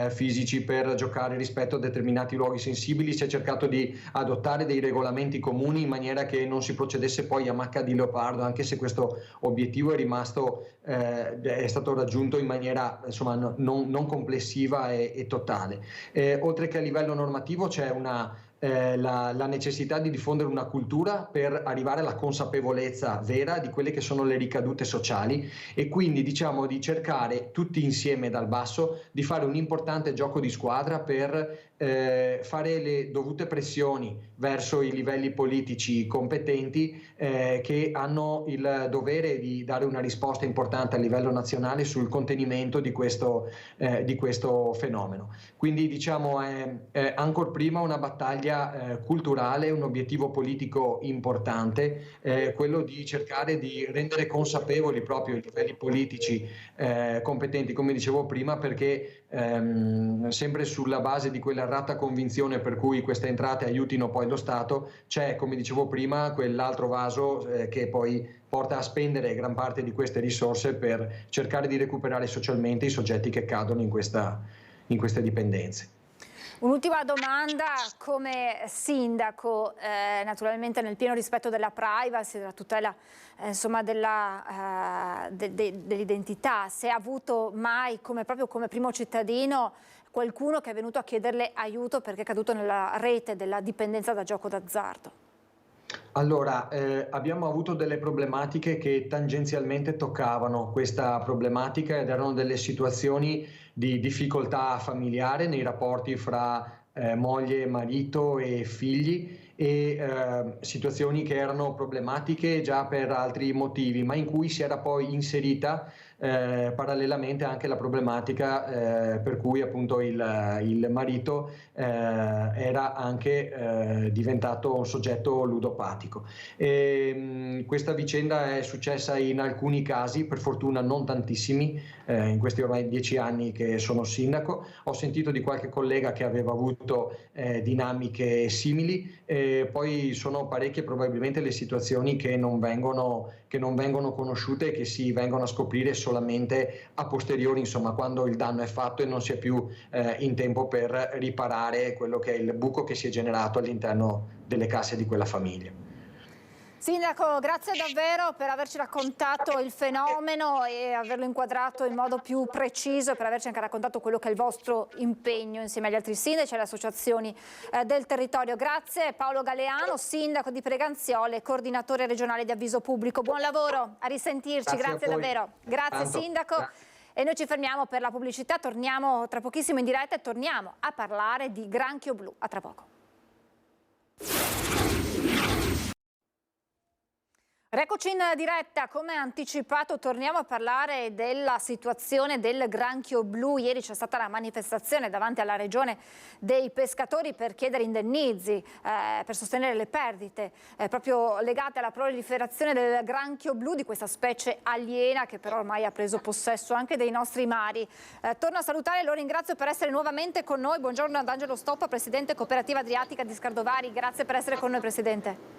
fisici per giocare rispetto a determinati luoghi sensibili, si è cercato di adottare dei regolamenti comuni in maniera che non si procedesse poi a macca di leopardo, anche se questo obiettivo è stato raggiunto in maniera insomma non complessiva e totale. Oltre che a livello normativo c'è la necessità di diffondere una cultura per arrivare alla consapevolezza vera di quelle che sono le ricadute sociali, e quindi diciamo di cercare tutti insieme dal basso di fare un importante gioco di squadra per fare le dovute pressioni verso i livelli politici competenti che hanno il dovere di dare una risposta importante a livello nazionale sul contenimento di questo fenomeno. Quindi diciamo è ancor prima una battaglia culturale, un obiettivo politico importante, quello di cercare di rendere consapevoli proprio i livelli politici competenti, come dicevo prima, perché sempre sulla base di quella errata convinzione per cui queste entrate aiutino poi lo Stato, c'è, come dicevo prima, quell'altro vaso che poi porta a spendere gran parte di queste risorse per cercare di recuperare socialmente i soggetti che cadono in queste dipendenze. Un'ultima domanda, come sindaco, naturalmente nel pieno rispetto della privacy, della tutela insomma dell'identità, se ha avuto mai proprio come primo cittadino qualcuno che è venuto a chiederle aiuto perché è caduto nella rete della dipendenza da gioco d'azzardo? Allora, abbiamo avuto delle problematiche che tangenzialmente toccavano questa problematica ed erano delle situazioni di difficoltà familiare nei rapporti fra moglie, marito e figli e situazioni che erano problematiche già per altri motivi, ma in cui si era poi inserita parallelamente anche la problematica per cui appunto il marito era anche diventato un soggetto ludopatico. Questa vicenda è successa in alcuni casi, per fortuna non tantissimi, in questi ormai 10 anni che sono sindaco. Ho sentito di qualche collega che aveva avuto dinamiche simili, poi sono parecchie probabilmente le situazioni che non vengono conosciute e che si vengono a scoprire solamente a posteriori, insomma, quando il danno è fatto e non si è più in tempo per riparare quello che è il buco che si è generato all'interno delle casse di quella famiglia. Sindaco, grazie davvero per averci raccontato il fenomeno e averlo inquadrato in modo più preciso e per averci anche raccontato quello che è il vostro impegno insieme agli altri sindaci e alle associazioni del territorio. Grazie Paolo Galeano, sindaco di Preganziole e coordinatore regionale di Avviso Pubblico. Buon lavoro, a risentirci, grazie davvero. Grazie sindaco. Grazie. E noi ci fermiamo per la pubblicità, torniamo tra pochissimo in diretta e torniamo a parlare di granchio blu. A tra poco. Eccoci in diretta, come anticipato torniamo a parlare della situazione del granchio blu. Ieri c'è stata la manifestazione davanti alla regione dei pescatori per chiedere indennizi, per sostenere le perdite proprio legate alla proliferazione del granchio blu, di questa specie aliena che però ormai ha preso possesso anche dei nostri mari. Torno a salutare e lo ringrazio per essere nuovamente con noi. Buongiorno ad Angelo Stoppa, presidente Cooperativa Adriatica di Scardovari. Grazie per essere con noi, presidente.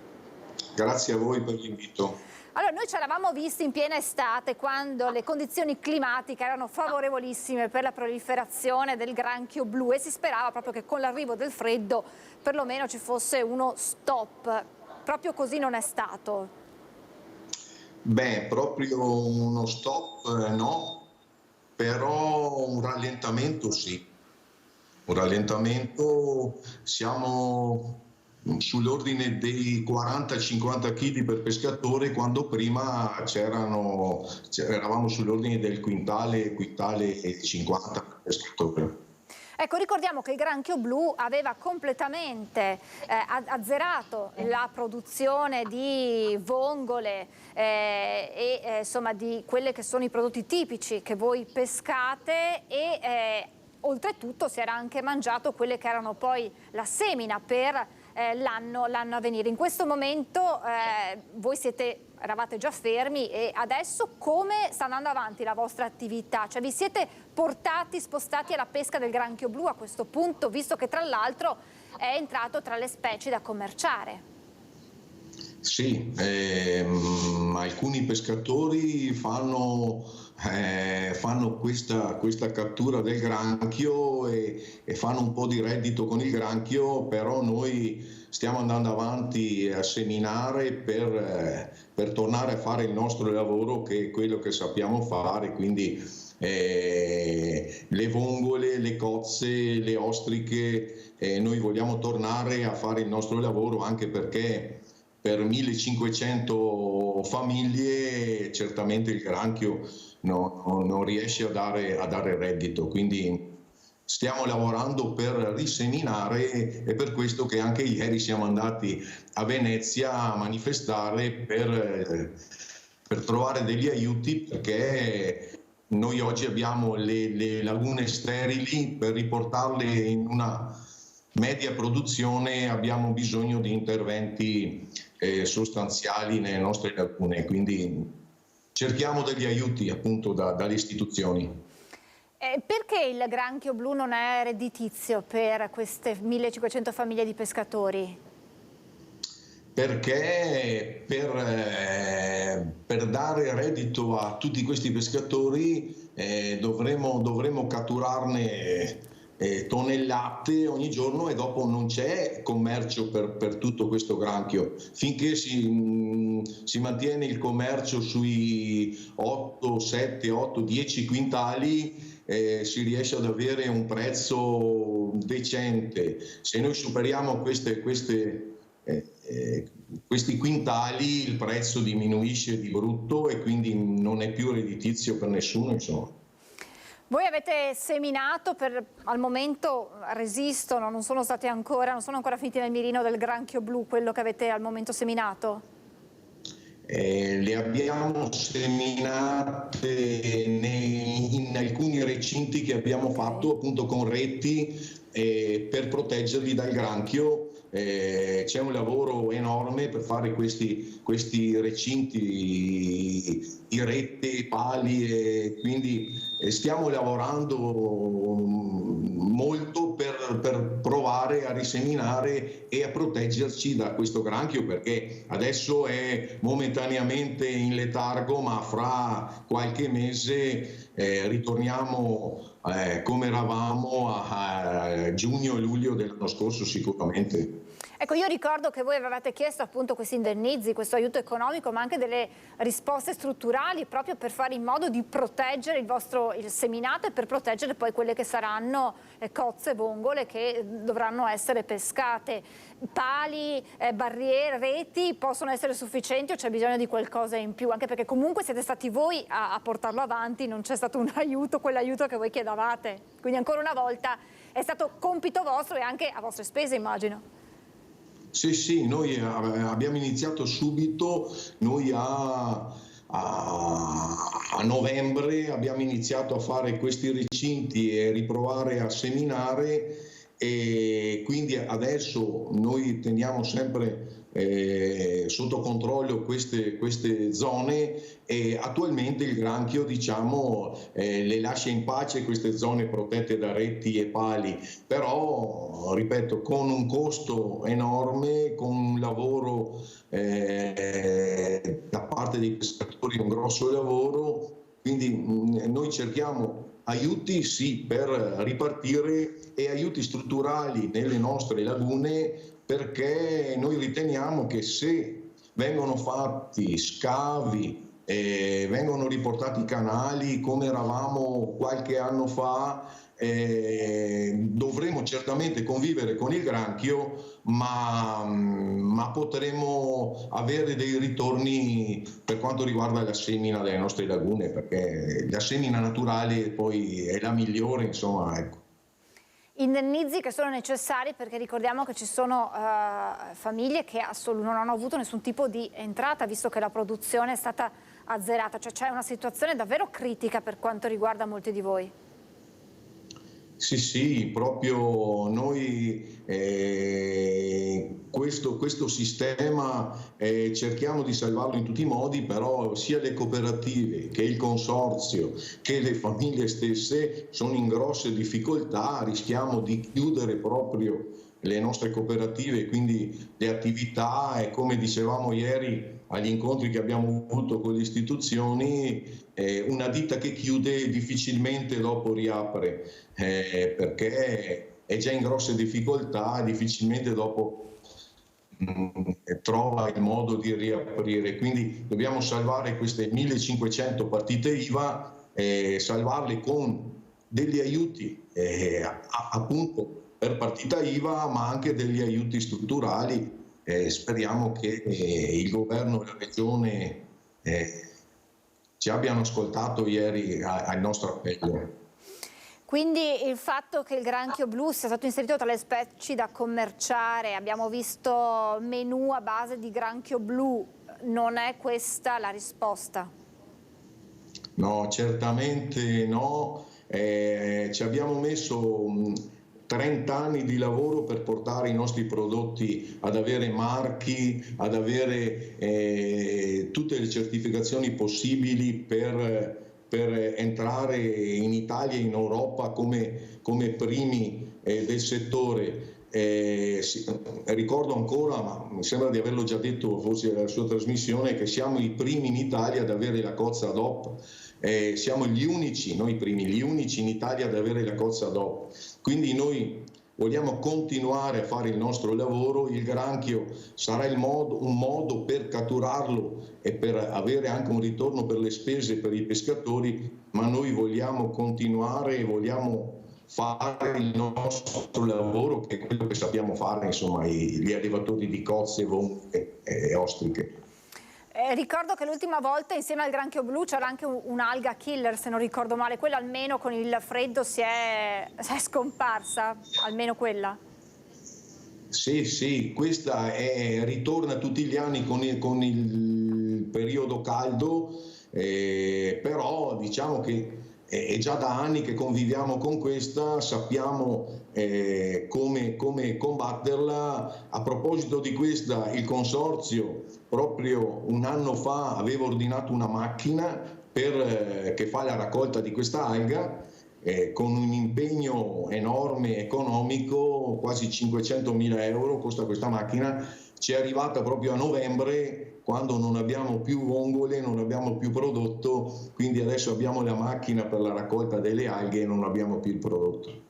Grazie a voi per l'invito. Allora, noi ci eravamo visti in piena estate quando le condizioni climatiche erano favorevolissime per la proliferazione del granchio blu e si sperava proprio che con l'arrivo del freddo perlomeno ci fosse uno stop. Proprio così non è stato. Beh, proprio uno stop no, però un rallentamento sì. Un rallentamento, siamo sull'ordine dei 40-50 kg per pescatore, quando prima eravamo sull'ordine del quintale e 50 per pescatore. Ecco, ricordiamo che il granchio blu aveva completamente azzerato la produzione di vongole insomma di quelli che sono i prodotti tipici che voi pescate e oltretutto si era anche mangiato quelle che erano poi la semina per l'anno a venire. In questo momento voi eravate già fermi e adesso come sta andando avanti la vostra attività? Cioè vi siete spostati alla pesca del granchio blu a questo punto, visto che tra l'altro è entrato tra le specie da commerciare? Sì, alcuni pescatori fanno questa cattura del granchio e fanno un po' di reddito con il granchio, però noi stiamo andando avanti a seminare per tornare a fare il nostro lavoro, che è quello che sappiamo fare, quindi le vongole, le cozze, le ostriche, noi vogliamo tornare a fare il nostro lavoro, anche perché per 1500 famiglie certamente il granchio non riesce a dare reddito, quindi stiamo lavorando per riseminare, è per questo che anche ieri siamo andati a Venezia a manifestare per trovare degli aiuti, perché noi oggi abbiamo le lagune sterili. Per riportarle in una media produzione abbiamo bisogno di interventi sostanziali nelle nostre lagune, quindi cerchiamo degli aiuti appunto dalle istituzioni. Perché il granchio blu non è redditizio per queste 1500 famiglie di pescatori? Perché per dare reddito a tutti questi pescatori dovremo catturarne tonnellate ogni giorno, e dopo non c'è commercio per tutto questo granchio. Finché si mantiene il commercio sui 8, 7, 8, 10 quintali, si riesce ad avere un prezzo decente. Se noi superiamo questi quintali, il prezzo diminuisce di brutto e quindi non è più redditizio per nessuno, insomma. Voi avete seminato, al momento resistono, non sono ancora finiti nel mirino del granchio blu quello che avete al momento seminato? Le abbiamo seminate in alcuni recinti che abbiamo fatto appunto con reti per proteggerli dal granchio. C'è un lavoro enorme per fare questi recinti, i rette, pali, e quindi stiamo lavorando molto per provare a riseminare e a proteggerci da questo granchio, perché adesso è momentaneamente in letargo, ma fra qualche mese ritorniamo come eravamo a giugno e luglio dell'anno scorso sicuramente. Ecco, io ricordo che voi avevate chiesto appunto questi indennizi, questo aiuto economico, ma anche delle risposte strutturali proprio per fare in modo di proteggere il seminato e per proteggere poi quelle che saranno cozze, vongole che dovranno essere pescate. Pali, barriere, reti possono essere sufficienti o c'è bisogno di qualcosa in più? Anche perché comunque siete stati voi a portarlo avanti, non c'è stato un aiuto, quell'aiuto che voi chiedevate. Quindi ancora una volta è stato compito vostro e anche a vostre spese, immagino. Sì, noi abbiamo iniziato subito, noi a novembre abbiamo iniziato a fare questi recinti e riprovare a seminare, e quindi adesso noi teniamo sempre sotto controllo queste zone, e attualmente il granchio le lascia in pace queste zone protette da reti e pali, però ripeto, con un costo enorme, con un lavoro da parte dei pescatori, un grosso lavoro. Quindi noi cerchiamo aiuti sì per ripartire e aiuti strutturali nelle nostre lagune, perché noi riteniamo che se vengono fatti scavi, vengono riportati canali come eravamo qualche anno fa, dovremo certamente convivere con il granchio, ma potremo avere dei ritorni per quanto riguarda la semina delle nostre lagune, perché la semina naturale poi è la migliore, insomma, ecco. Indennizi che sono necessari, perché ricordiamo che ci sono famiglie che non hanno avuto nessun tipo di entrata, visto che la produzione è stata azzerata, cioè c'è una situazione davvero critica per quanto riguarda molti di voi. Sì, proprio noi questo sistema cerchiamo di salvarlo in tutti i modi, però sia le cooperative che il consorzio che le famiglie stesse sono in grosse difficoltà, rischiamo di chiudere proprio le nostre cooperative, quindi le attività, e come dicevamo ieri agli incontri che abbiamo avuto con le istituzioni, una ditta che chiude difficilmente dopo riapre, perché è già in grosse difficoltà e difficilmente dopo trova il modo di riaprire. Quindi dobbiamo salvare queste 1500 partite IVA, salvarle con degli aiuti appunto per partita IVA, ma anche degli aiuti strutturali. Speriamo che il governo e la regione ci abbiano ascoltato ieri al nostro appello. Quindi il fatto che il granchio blu sia stato inserito tra le specie da commerciare, abbiamo visto menù a base di granchio blu, non è questa la risposta? No, certamente no. Ci abbiamo messo 30 anni di lavoro per portare i nostri prodotti ad avere marchi, ad avere tutte le certificazioni possibili per entrare in Italia e in Europa come primi del settore. Ricordo ancora, ma mi sembra di averlo già detto forse nella sua trasmissione, che siamo i primi in Italia ad avere la cozza DOP. Siamo gli unici, noi primi, gli unici in Italia ad avere la cozza DOP. Quindi noi vogliamo continuare a fare il nostro lavoro. Il granchio sarà un modo per catturarlo e per avere anche un ritorno per le spese per i pescatori, ma noi vogliamo continuare e vogliamo fare il nostro lavoro, che è quello che sappiamo fare, insomma, gli allevatori di cozze, vongole e ostriche. Ricordo che l'ultima volta insieme al granchio blu c'era anche un'alga killer, se non ricordo male, quella almeno con il freddo si è scomparsa, almeno quella. Sì, questa ritorna tutti gli anni con il periodo caldo, però diciamo che è già da anni che conviviamo con questa, sappiamo come combatterla. A proposito di questa, il consorzio proprio un anno fa aveva ordinato una macchina che fa la raccolta di questa alga, con un impegno enorme economico, quasi 500.000 euro costa questa macchina. Ci è arrivata proprio a novembre, quando non abbiamo più vongole, non abbiamo più prodotto, quindi adesso abbiamo la macchina per la raccolta delle alghe e non abbiamo più il prodotto.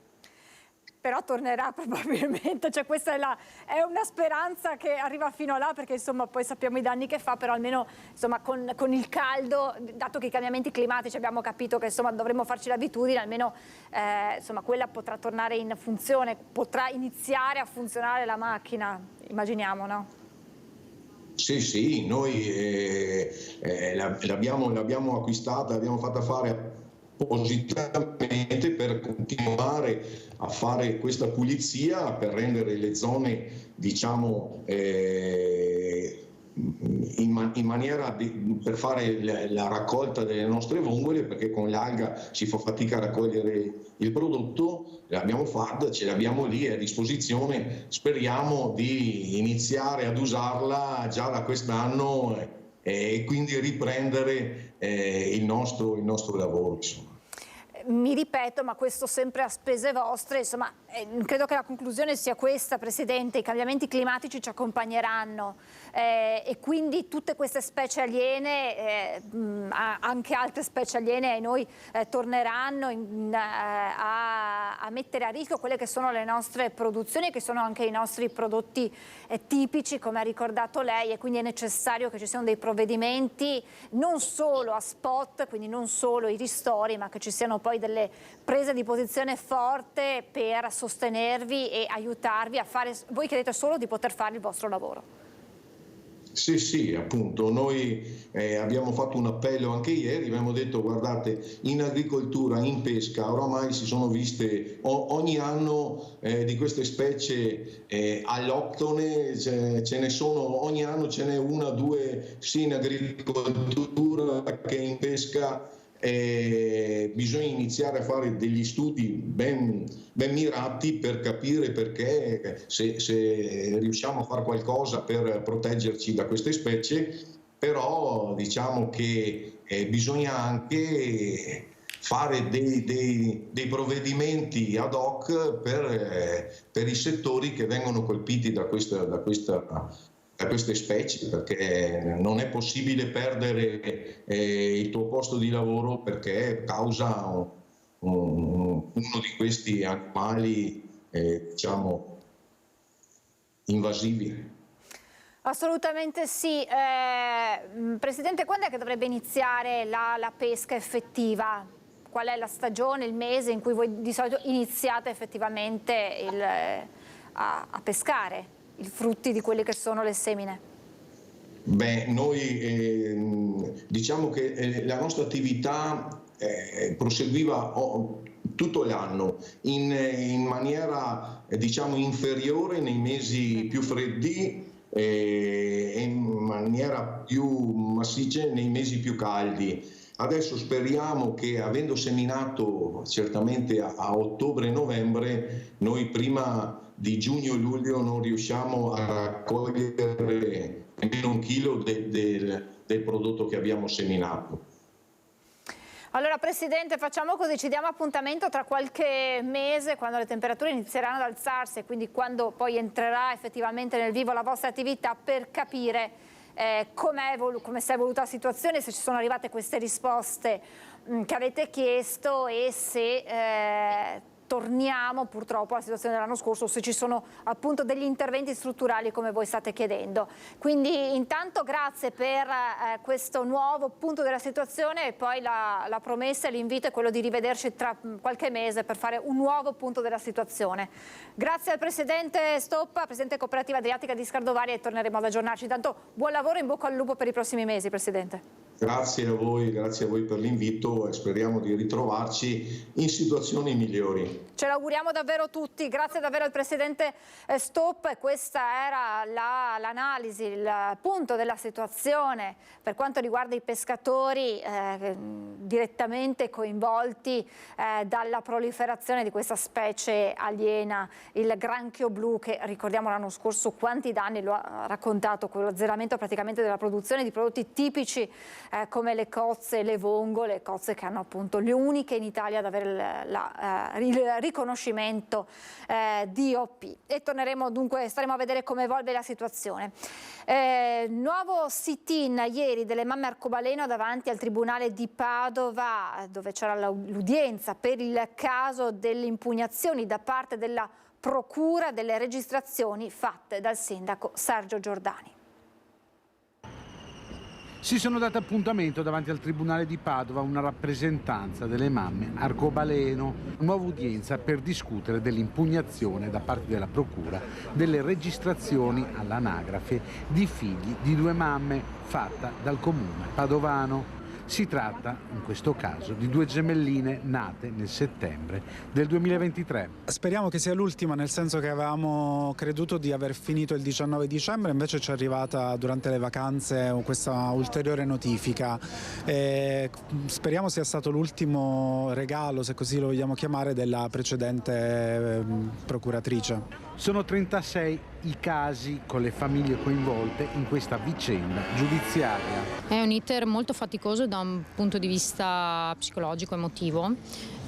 Però tornerà probabilmente, cioè questa è una speranza che arriva fino là, perché insomma poi sappiamo i danni che fa, però almeno insomma con il caldo, dato che i cambiamenti climatici abbiamo capito che insomma dovremmo farci l'abitudine, almeno insomma quella potrà tornare in funzione, potrà iniziare a funzionare la macchina, immaginiamo, no? Sì, noi l'abbiamo acquistata, l'abbiamo fatta fare appositamente per continuare a fare questa pulizia, per rendere le zone, diciamo, in maniera per fare la raccolta delle nostre vongole, perché con l'alga si fa fatica a raccogliere il prodotto. L'abbiamo fatta, ce l'abbiamo lì a disposizione, speriamo di iniziare ad usarla già da quest'anno e quindi riprendere il nostro lavoro, insomma. Mi ripeto, ma questo sempre a spese vostre, insomma, credo che la conclusione sia questa, Presidente: i cambiamenti climatici ci accompagneranno e quindi tutte queste specie aliene, anche altre specie aliene ai noi, torneranno a mettere a rischio quelle che sono le nostre produzioni, che sono anche i nostri prodotti tipici, come ha ricordato lei, e quindi è necessario che ci siano dei provvedimenti non solo a spot, quindi non solo i ristori, ma che ci siano poi delle prese di posizione forte per sostenervi e aiutarvi a fare. Voi credete solo di poter fare il vostro lavoro? Sì, appunto, noi abbiamo fatto un appello anche ieri, abbiamo detto: guardate, in agricoltura, in pesca, oramai si sono viste ogni anno di queste specie alloctone, ce ne sono, ogni anno ce n'è una, due, sì, in agricoltura che in pesca. Bisogna iniziare a fare degli studi ben mirati per capire perché, se riusciamo a fare qualcosa per proteggerci da queste specie. Però diciamo che bisogna anche fare dei provvedimenti ad hoc per i settori che vengono colpiti da queste specie, perché non è possibile perdere il tuo posto di lavoro perché causa uno di questi animali diciamo invasivi. Assolutamente sì. Presidente, quando è che dovrebbe iniziare la pesca effettiva? Qual è la stagione, il mese in cui voi di solito iniziate effettivamente a pescare i frutti di quelle che sono le semine? Beh, noi diciamo che la nostra attività proseguiva tutto l'anno, in maniera diciamo inferiore nei mesi più freddi e in maniera più massiccia nei mesi più caldi. Adesso speriamo che, avendo seminato certamente a ottobre e novembre, noi prima di giugno e luglio non riusciamo a raccogliere nemmeno 1 chilo del prodotto che abbiamo seminato. Allora Presidente, facciamo così, ci diamo appuntamento tra qualche mese, quando le temperature inizieranno ad alzarsi e quindi quando poi entrerà effettivamente nel vivo la vostra attività, per capire come si è evoluta la situazione, se ci sono arrivate queste risposte che avete chiesto e se torniamo purtroppo alla situazione dell'anno scorso, se ci sono appunto degli interventi strutturali come voi state chiedendo. Quindi intanto grazie per questo nuovo punto della situazione e poi la promessa e l'invito è quello di rivederci tra qualche mese per fare un nuovo punto della situazione. Grazie al Presidente Stoppa, Presidente Cooperativa Adriatica di Scardovari, e torneremo ad aggiornarci. Intanto buon lavoro e in bocca al lupo per i prossimi mesi, Presidente. Grazie a voi per l'invito e speriamo di ritrovarci in situazioni migliori. Ce l'auguriamo davvero tutti, grazie davvero al Presidente Stoppa. Questa era l'analisi, il punto della situazione per quanto riguarda i pescatori direttamente coinvolti dalla proliferazione di questa specie aliena, il granchio blu, che ricordiamo l'anno scorso quanti danni lo ha raccontato, quello azzeramento praticamente della produzione di prodotti tipici come le cozze, le vongole, cozze che hanno appunto le uniche in Italia ad avere il riconoscimento DOP. E torneremo dunque, staremo a vedere come evolve la situazione. Nuovo sit-in ieri delle mamme arcobaleno davanti al Tribunale di Padova, dove c'era l'udienza per il caso delle impugnazioni da parte della Procura delle registrazioni fatte dal sindaco Sergio Giordani. Si sono date appuntamento davanti al Tribunale di Padova una rappresentanza delle mamme arcobaleno, nuova udienza per discutere dell'impugnazione da parte della Procura delle registrazioni all'anagrafe di figli di 2 mamme fatta dal comune padovano. Si tratta, in questo caso, di 2 gemelline nate nel settembre del 2023. Speriamo che sia l'ultima, nel senso che avevamo creduto di aver finito il 19 dicembre, invece ci è arrivata durante le vacanze questa ulteriore notifica. Speriamo sia stato l'ultimo regalo, se così lo vogliamo chiamare, della precedente procuratrice. Sono 36 i casi con le famiglie coinvolte in questa vicenda giudiziaria. È un iter molto faticoso da un punto di vista psicologico, emotivo,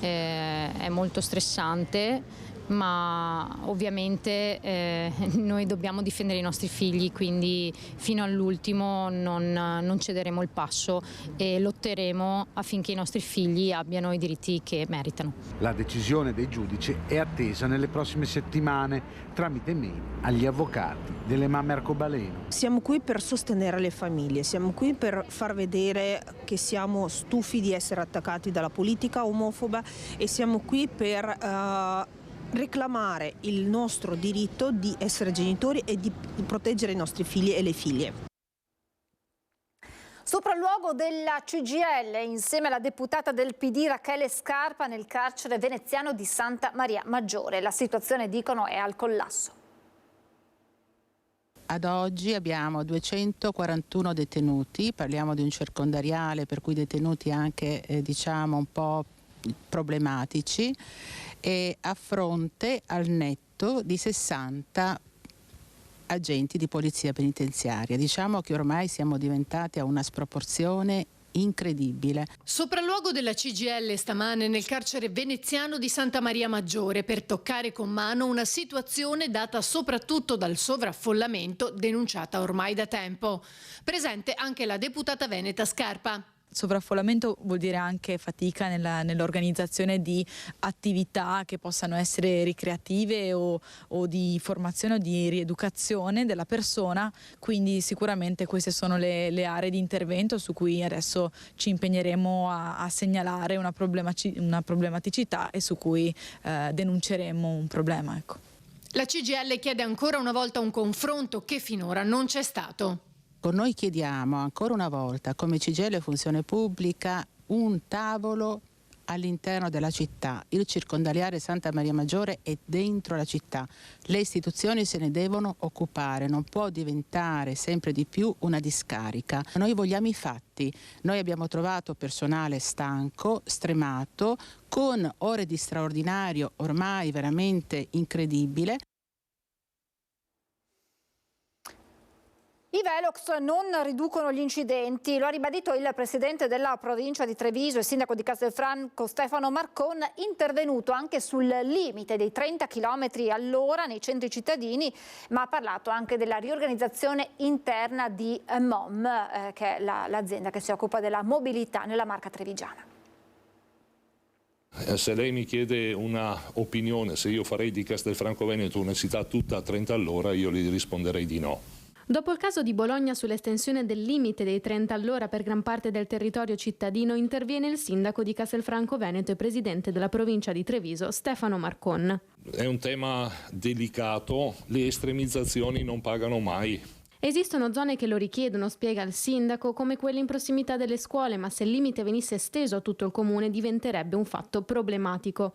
è molto stressante, ma ovviamente noi dobbiamo difendere i nostri figli, quindi fino all'ultimo non cederemo il passo e lotteremo affinché i nostri figli abbiano i diritti che meritano. La decisione dei giudici è attesa nelle prossime settimane tramite mail agli avvocati delle mamme arcobaleno. Siamo qui per sostenere le famiglie, siamo qui per far vedere che siamo stufi di essere attaccati dalla politica omofoba e siamo qui per reclamare il nostro diritto di essere genitori e di proteggere i nostri figli e le figlie. Sopralluogo della CGIL insieme alla deputata del PD Rachele Scarpa nel carcere veneziano di Santa Maria Maggiore. La situazione, dicono, è al collasso. Ad oggi abbiamo 241 detenuti, parliamo di un circondariale per cui detenuti anche diciamo un po' problematici, e a fronte al netto di 60 agenti di polizia penitenziaria. Diciamo che ormai siamo diventati a una sproporzione incredibile. Sopralluogo della CGIL stamane nel carcere veneziano di Santa Maria Maggiore per toccare con mano una situazione data soprattutto dal sovraffollamento denunciata ormai da tempo. Presente anche la deputata veneta Scarpa. Sovraffollamento vuol dire anche fatica nell'organizzazione di attività che possano essere ricreative o di formazione o di rieducazione della persona, quindi sicuramente queste sono le aree di intervento su cui adesso ci impegneremo a segnalare una problematicità e su cui denunceremo un problema. Ecco. La CGIL chiede ancora una volta un confronto che finora non c'è stato. Noi chiediamo ancora una volta, come CGIL Funzione Pubblica, un tavolo all'interno della città. Il circondariale Santa Maria Maggiore è dentro la città. Le istituzioni se ne devono occupare, non può diventare sempre di più una discarica. Noi vogliamo i fatti. Noi abbiamo trovato personale stanco, stremato, con ore di straordinario ormai veramente incredibile. I Velox non riducono gli incidenti, lo ha ribadito il presidente della provincia di Treviso e sindaco di Castelfranco Stefano Marcon, intervenuto anche sul limite dei 30 km all'ora nei centri cittadini, ma ha parlato anche della riorganizzazione interna di MOM, che è l'azienda che si occupa della mobilità nella Marca trevigiana. Se lei mi chiede una opinione, se io farei di Castelfranco Veneto una città tutta a 30 all'ora, io gli risponderei di no. Dopo il caso di Bologna sull'estensione del limite dei 30 all'ora per gran parte del territorio cittadino, interviene il sindaco di Castelfranco Veneto e presidente della provincia di Treviso, Stefano Marcon. È un tema delicato, le estremizzazioni non pagano mai. Esistono zone che lo richiedono, spiega il sindaco, come quelle in prossimità delle scuole, ma se il limite venisse esteso a tutto il comune diventerebbe un fatto problematico.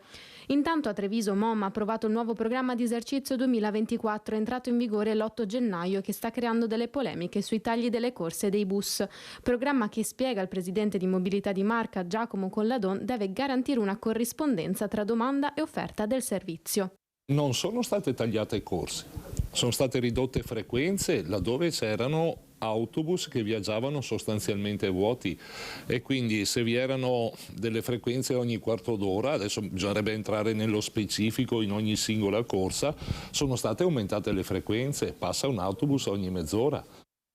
Intanto a Treviso MOM ha approvato il nuovo programma di esercizio 2024, entrato in vigore l'8 gennaio, che sta creando delle polemiche sui tagli delle corse dei bus. Programma che, spiega il presidente di Mobilità di Marca, Giacomo Colladon, deve garantire una corrispondenza tra domanda e offerta del servizio. Non sono state tagliate corse, sono state ridotte frequenze laddove c'erano autobus che viaggiavano sostanzialmente vuoti e quindi se vi erano delle frequenze ogni quarto d'ora, adesso bisognerebbe entrare nello specifico in ogni singola corsa, sono state aumentate le frequenze, passa un autobus ogni mezz'ora.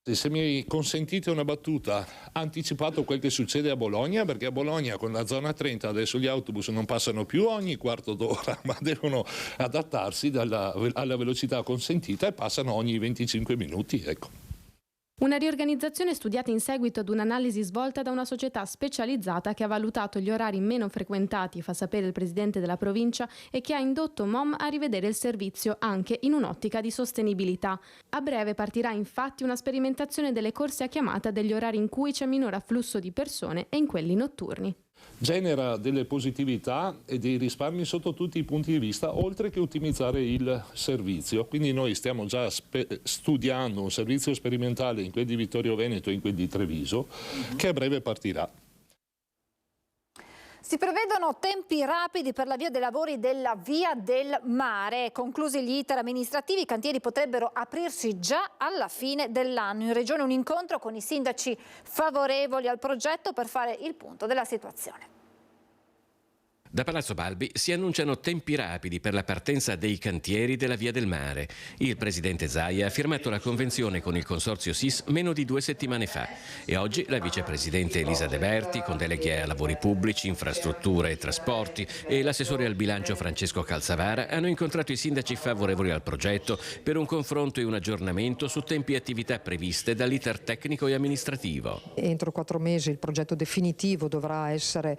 Se mi consentite una battuta, ha anticipato quel che succede a Bologna, perché a Bologna con la zona 30 adesso gli autobus non passano più ogni quarto d'ora, ma devono adattarsi alla velocità consentita e passano ogni 25 minuti. Ecco. Una riorganizzazione studiata in seguito ad un'analisi svolta da una società specializzata che ha valutato gli orari meno frequentati, fa sapere il presidente della provincia, e che ha indotto MOM a rivedere il servizio anche in un'ottica di sostenibilità. A breve partirà infatti una sperimentazione delle corse a chiamata degli orari in cui c'è minore afflusso di persone e in quelli notturni. Genera delle positività e dei risparmi sotto tutti i punti di vista, oltre che ottimizzare il servizio. Quindi noi stiamo già studiando un servizio sperimentale in quelli di Vittorio Veneto e in quelli di Treviso, che a breve partirà. Si prevedono tempi rapidi per l'avvio dei lavori della Via del Mare. Conclusi gli iter amministrativi, i cantieri potrebbero aprirsi già alla fine dell'anno. In Regione un incontro con i sindaci favorevoli al progetto per fare il punto della situazione. Da Palazzo Balbi si annunciano tempi rapidi per la partenza dei cantieri della Via del Mare. Il presidente Zaia ha firmato la convenzione con il consorzio SIS meno di 2 settimane fa e oggi la vicepresidente Elisa De Berti, con deleghe a lavori pubblici, infrastrutture e trasporti, e l'assessore al bilancio Francesco Calzavara hanno incontrato i sindaci favorevoli al progetto per un confronto e un aggiornamento su tempi e attività previste dall'iter tecnico e amministrativo. Entro 4 mesi il progetto definitivo dovrà essere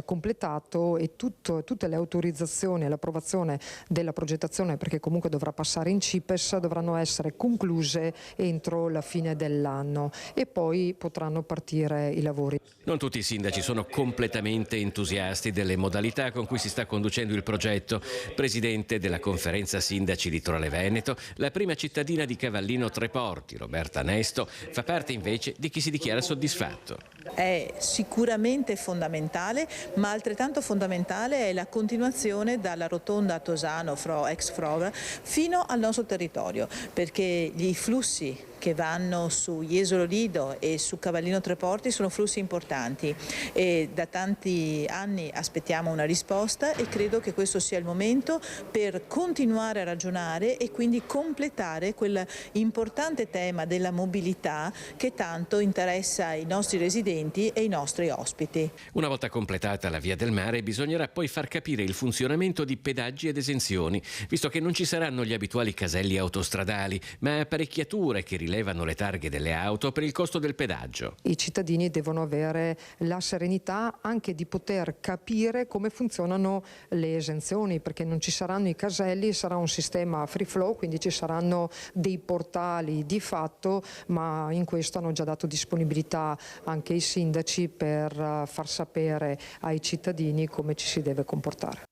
completato e tutte le autorizzazioni e l'approvazione della progettazione, perché comunque dovrà passare in CIPES, dovranno essere concluse entro la fine dell'anno e poi potranno partire i lavori. Non tutti i sindaci sono completamente entusiasti delle modalità con cui si sta conducendo il progetto. Presidente della conferenza sindaci Litorale Veneto, la prima cittadina di Cavallino Treporti, Roberta Nesto, fa parte invece di chi si dichiara soddisfatto. È sicuramente fondamentale, ma altrettanto fondamentale è la continuazione dalla rotonda a Tosano, ex Frova, fino al nostro territorio, perché gli flussi che vanno su Jesolo Lido e su Cavallino Treporti sono flussi importanti e da tanti anni aspettiamo una risposta e credo che questo sia il momento per continuare a ragionare e quindi completare quell'importante tema della mobilità che tanto interessa i nostri residenti e i nostri ospiti. Una volta completata la Via del Mare bisognerà poi far capire il funzionamento di pedaggi ed esenzioni, visto che non ci saranno gli abituali caselli autostradali, ma apparecchiature che rilevono rilevano le targhe delle auto per il costo del pedaggio. I cittadini devono avere la serenità anche di poter capire come funzionano le esenzioni, perché non ci saranno i caselli, sarà un sistema free flow, quindi ci saranno dei portali di fatto, ma in questo hanno già dato disponibilità anche i sindaci per far sapere ai cittadini come ci si deve comportare.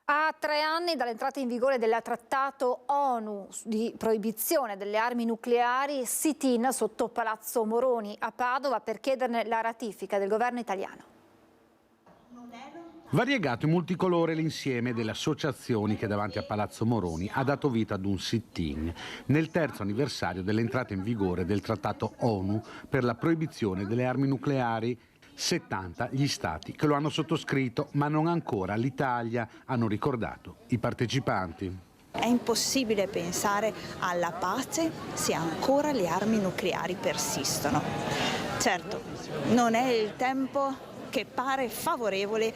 A 3 anni dall'entrata in vigore del trattato ONU di proibizione delle armi nucleari, sit-in sotto Palazzo Moroni a Padova per chiederne la ratifica del governo italiano. Variegato e multicolore l'insieme delle associazioni che davanti a Palazzo Moroni ha dato vita ad un sit-in nel terzo anniversario dell'entrata in vigore del Trattato ONU per la proibizione delle armi nucleari. 70 gli stati che lo hanno sottoscritto, ma non ancora l'Italia, hanno ricordato i partecipanti. È impossibile pensare alla pace se ancora le armi nucleari persistono. Certo, non è il tempo che pare favorevole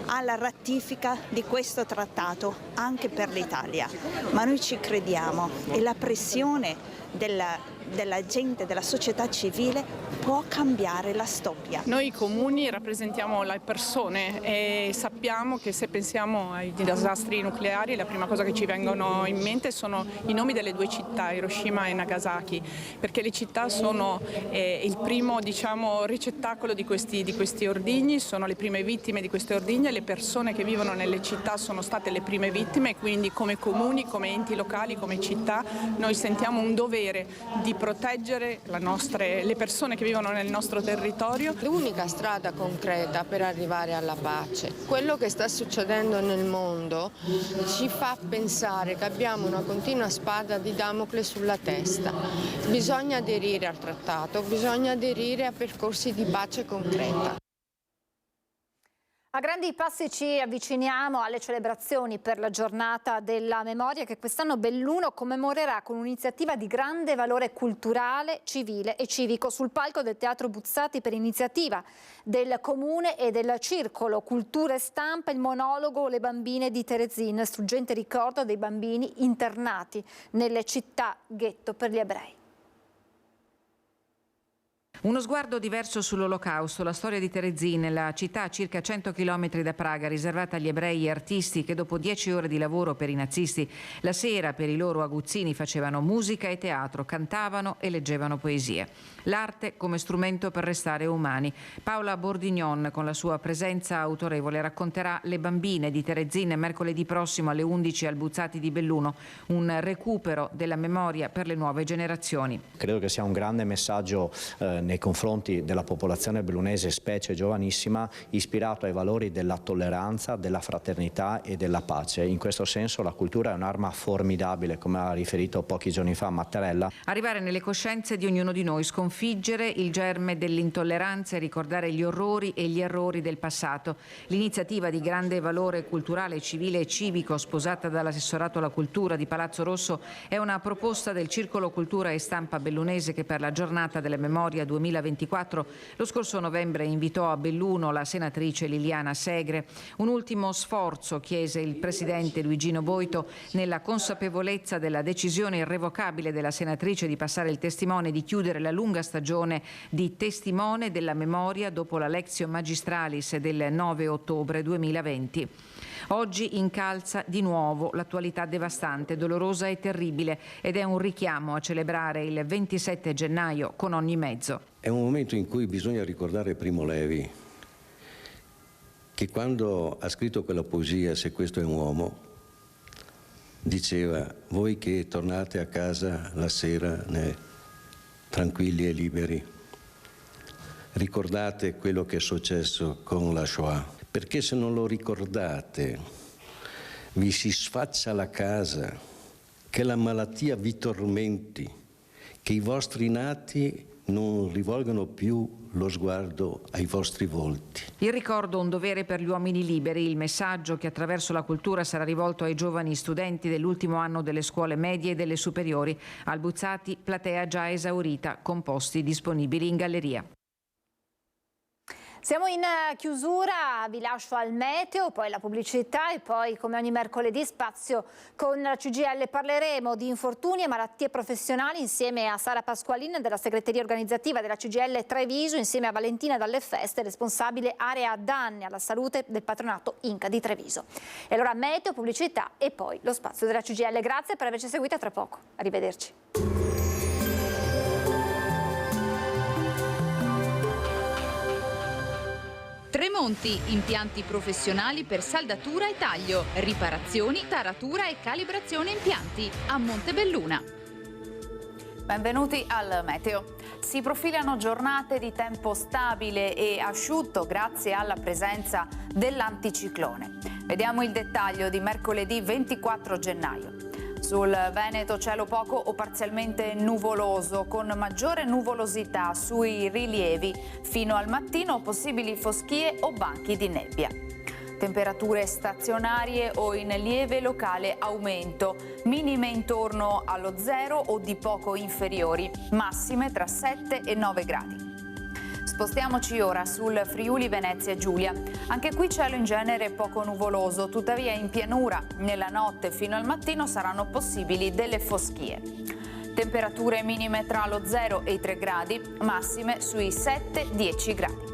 alla ratifica di questo trattato anche per l'Italia, ma noi ci crediamo e la pressione della gente, della società civile può cambiare la storia. Noi comuni rappresentiamo le persone e sappiamo che se pensiamo ai disastri nucleari la prima cosa che ci vengono in mente sono i nomi delle 2 città, Hiroshima e Nagasaki, perché le città sono il primo ricettacolo di questi ordigni, sono le prime vittime di questi ordigni e le persone che vivono nelle città sono state le prime vittime, quindi come comuni, come enti locali, come città noi sentiamo un dovere di proteggere le persone che vivono nel nostro territorio. L'unica strada concreta per arrivare alla pace. Quello che sta succedendo nel mondo ci fa pensare che abbiamo una continua spada di Damocle sulla testa. Bisogna aderire al trattato, bisogna aderire a percorsi di pace concreta. A grandi passi ci avviciniamo alle celebrazioni per la giornata della memoria che quest'anno Belluno commemorerà con un'iniziativa di grande valore culturale, civile e civico sul palco del Teatro Buzzati per iniziativa del Comune e del Circolo Cultura e Stampa il monologo Le bambine di Terezin, struggente ricordo dei bambini internati nelle città ghetto per gli ebrei. Uno sguardo diverso sull'Olocausto, la storia di Terezin, la città a circa 100 km da Praga, riservata agli ebrei e artisti che dopo 10 ore di lavoro per i nazisti, la sera per i loro aguzzini facevano musica e teatro, cantavano e leggevano poesie. L'arte come strumento per restare umani. Paola Bordignon, con la sua presenza autorevole, racconterà Le bambine di Terezin mercoledì prossimo alle 11 al Buzzati di Belluno, un recupero della memoria per le nuove generazioni. Credo che sia un grande messaggio nei confronti della popolazione bellunese, specie giovanissima, ispirato ai valori della tolleranza, della fraternità e della pace. In questo senso la cultura è un'arma formidabile, come ha riferito pochi giorni fa Mattarella. Arrivare nelle coscienze di ognuno di noi, sconfiggere il germe dell'intolleranza e ricordare gli orrori e gli errori del passato. L'iniziativa di grande valore culturale, civile e civico sposata dall'assessorato alla cultura di Palazzo Rosso è una proposta del Circolo Cultura e Stampa bellunese che per la giornata della memoria 2024 lo scorso novembre invitò a Belluno la senatrice Liliana Segre. Un ultimo sforzo, chiese il presidente Luigino Boito, nella consapevolezza della decisione irrevocabile della senatrice di passare il testimone e di chiudere la lunga stagione di testimone della memoria dopo la Lectio Magistralis del 9 ottobre 2020. Oggi incalza di nuovo l'attualità devastante, dolorosa e terribile ed è un richiamo a celebrare il 27 gennaio con ogni mezzo. È un momento in cui bisogna ricordare Primo Levi, che quando ha scritto quella poesia Se questo è un uomo, diceva: voi che tornate a casa la sera tranquilli e liberi, ricordate quello che è successo con la Shoah. Perché se non lo ricordate vi si sfaccia la casa, che la malattia vi tormenti, che i vostri nati non rivolgano più lo sguardo ai vostri volti. Il ricordo un dovere per gli uomini liberi, il messaggio che attraverso la cultura sarà rivolto ai giovani studenti dell'ultimo anno delle scuole medie e delle superiori. Al Buzzati, platea già esaurita, con posti disponibili in galleria. Siamo in chiusura, vi lascio al meteo, poi la pubblicità e poi come ogni mercoledì spazio con la CGIL. Parleremo di infortuni e malattie professionali insieme a Sara Pasqualin della segreteria organizzativa della CGIL Treviso, insieme a Valentina Dalle Feste, responsabile area danni alla salute del patronato Inca di Treviso. E allora meteo, pubblicità e poi lo spazio della CGIL. Grazie per averci seguito, a tra poco. Arrivederci. Tremonti, impianti professionali per saldatura e taglio, riparazioni, taratura e calibrazione impianti a Montebelluna. Benvenuti al meteo. Si profilano giornate di tempo stabile e asciutto grazie alla presenza dell'anticiclone. Vediamo il dettaglio di mercoledì 24 gennaio. Sul Veneto cielo poco o parzialmente nuvoloso, con maggiore nuvolosità sui rilievi. Fino al mattino possibili foschie o banchi di nebbia. Temperature stazionarie o in lieve locale aumento, minime intorno allo 0 o di poco inferiori, massime tra 7 e 9 gradi. Spostiamoci ora sul Friuli Venezia Giulia. Anche qui cielo in genere poco nuvoloso, tuttavia in pianura nella notte fino al mattino saranno possibili delle foschie. Temperature minime tra lo 0 e i 3 gradi, massime sui 7-10 gradi.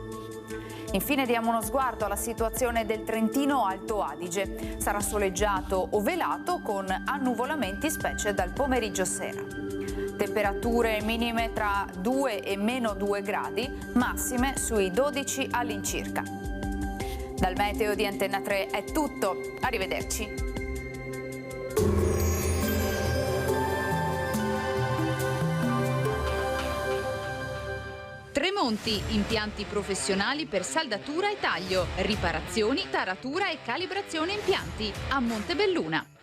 Infine diamo uno sguardo alla situazione del Trentino Alto Adige. Sarà soleggiato o velato con annuvolamenti specie dal pomeriggio sera. Temperature minime tra 2 e meno 2 gradi, massime sui 12 all'incirca. Dal meteo di Antenna 3 è tutto, arrivederci. Tremonti, impianti professionali per saldatura e taglio, riparazioni, taratura e calibrazione impianti a Montebelluna.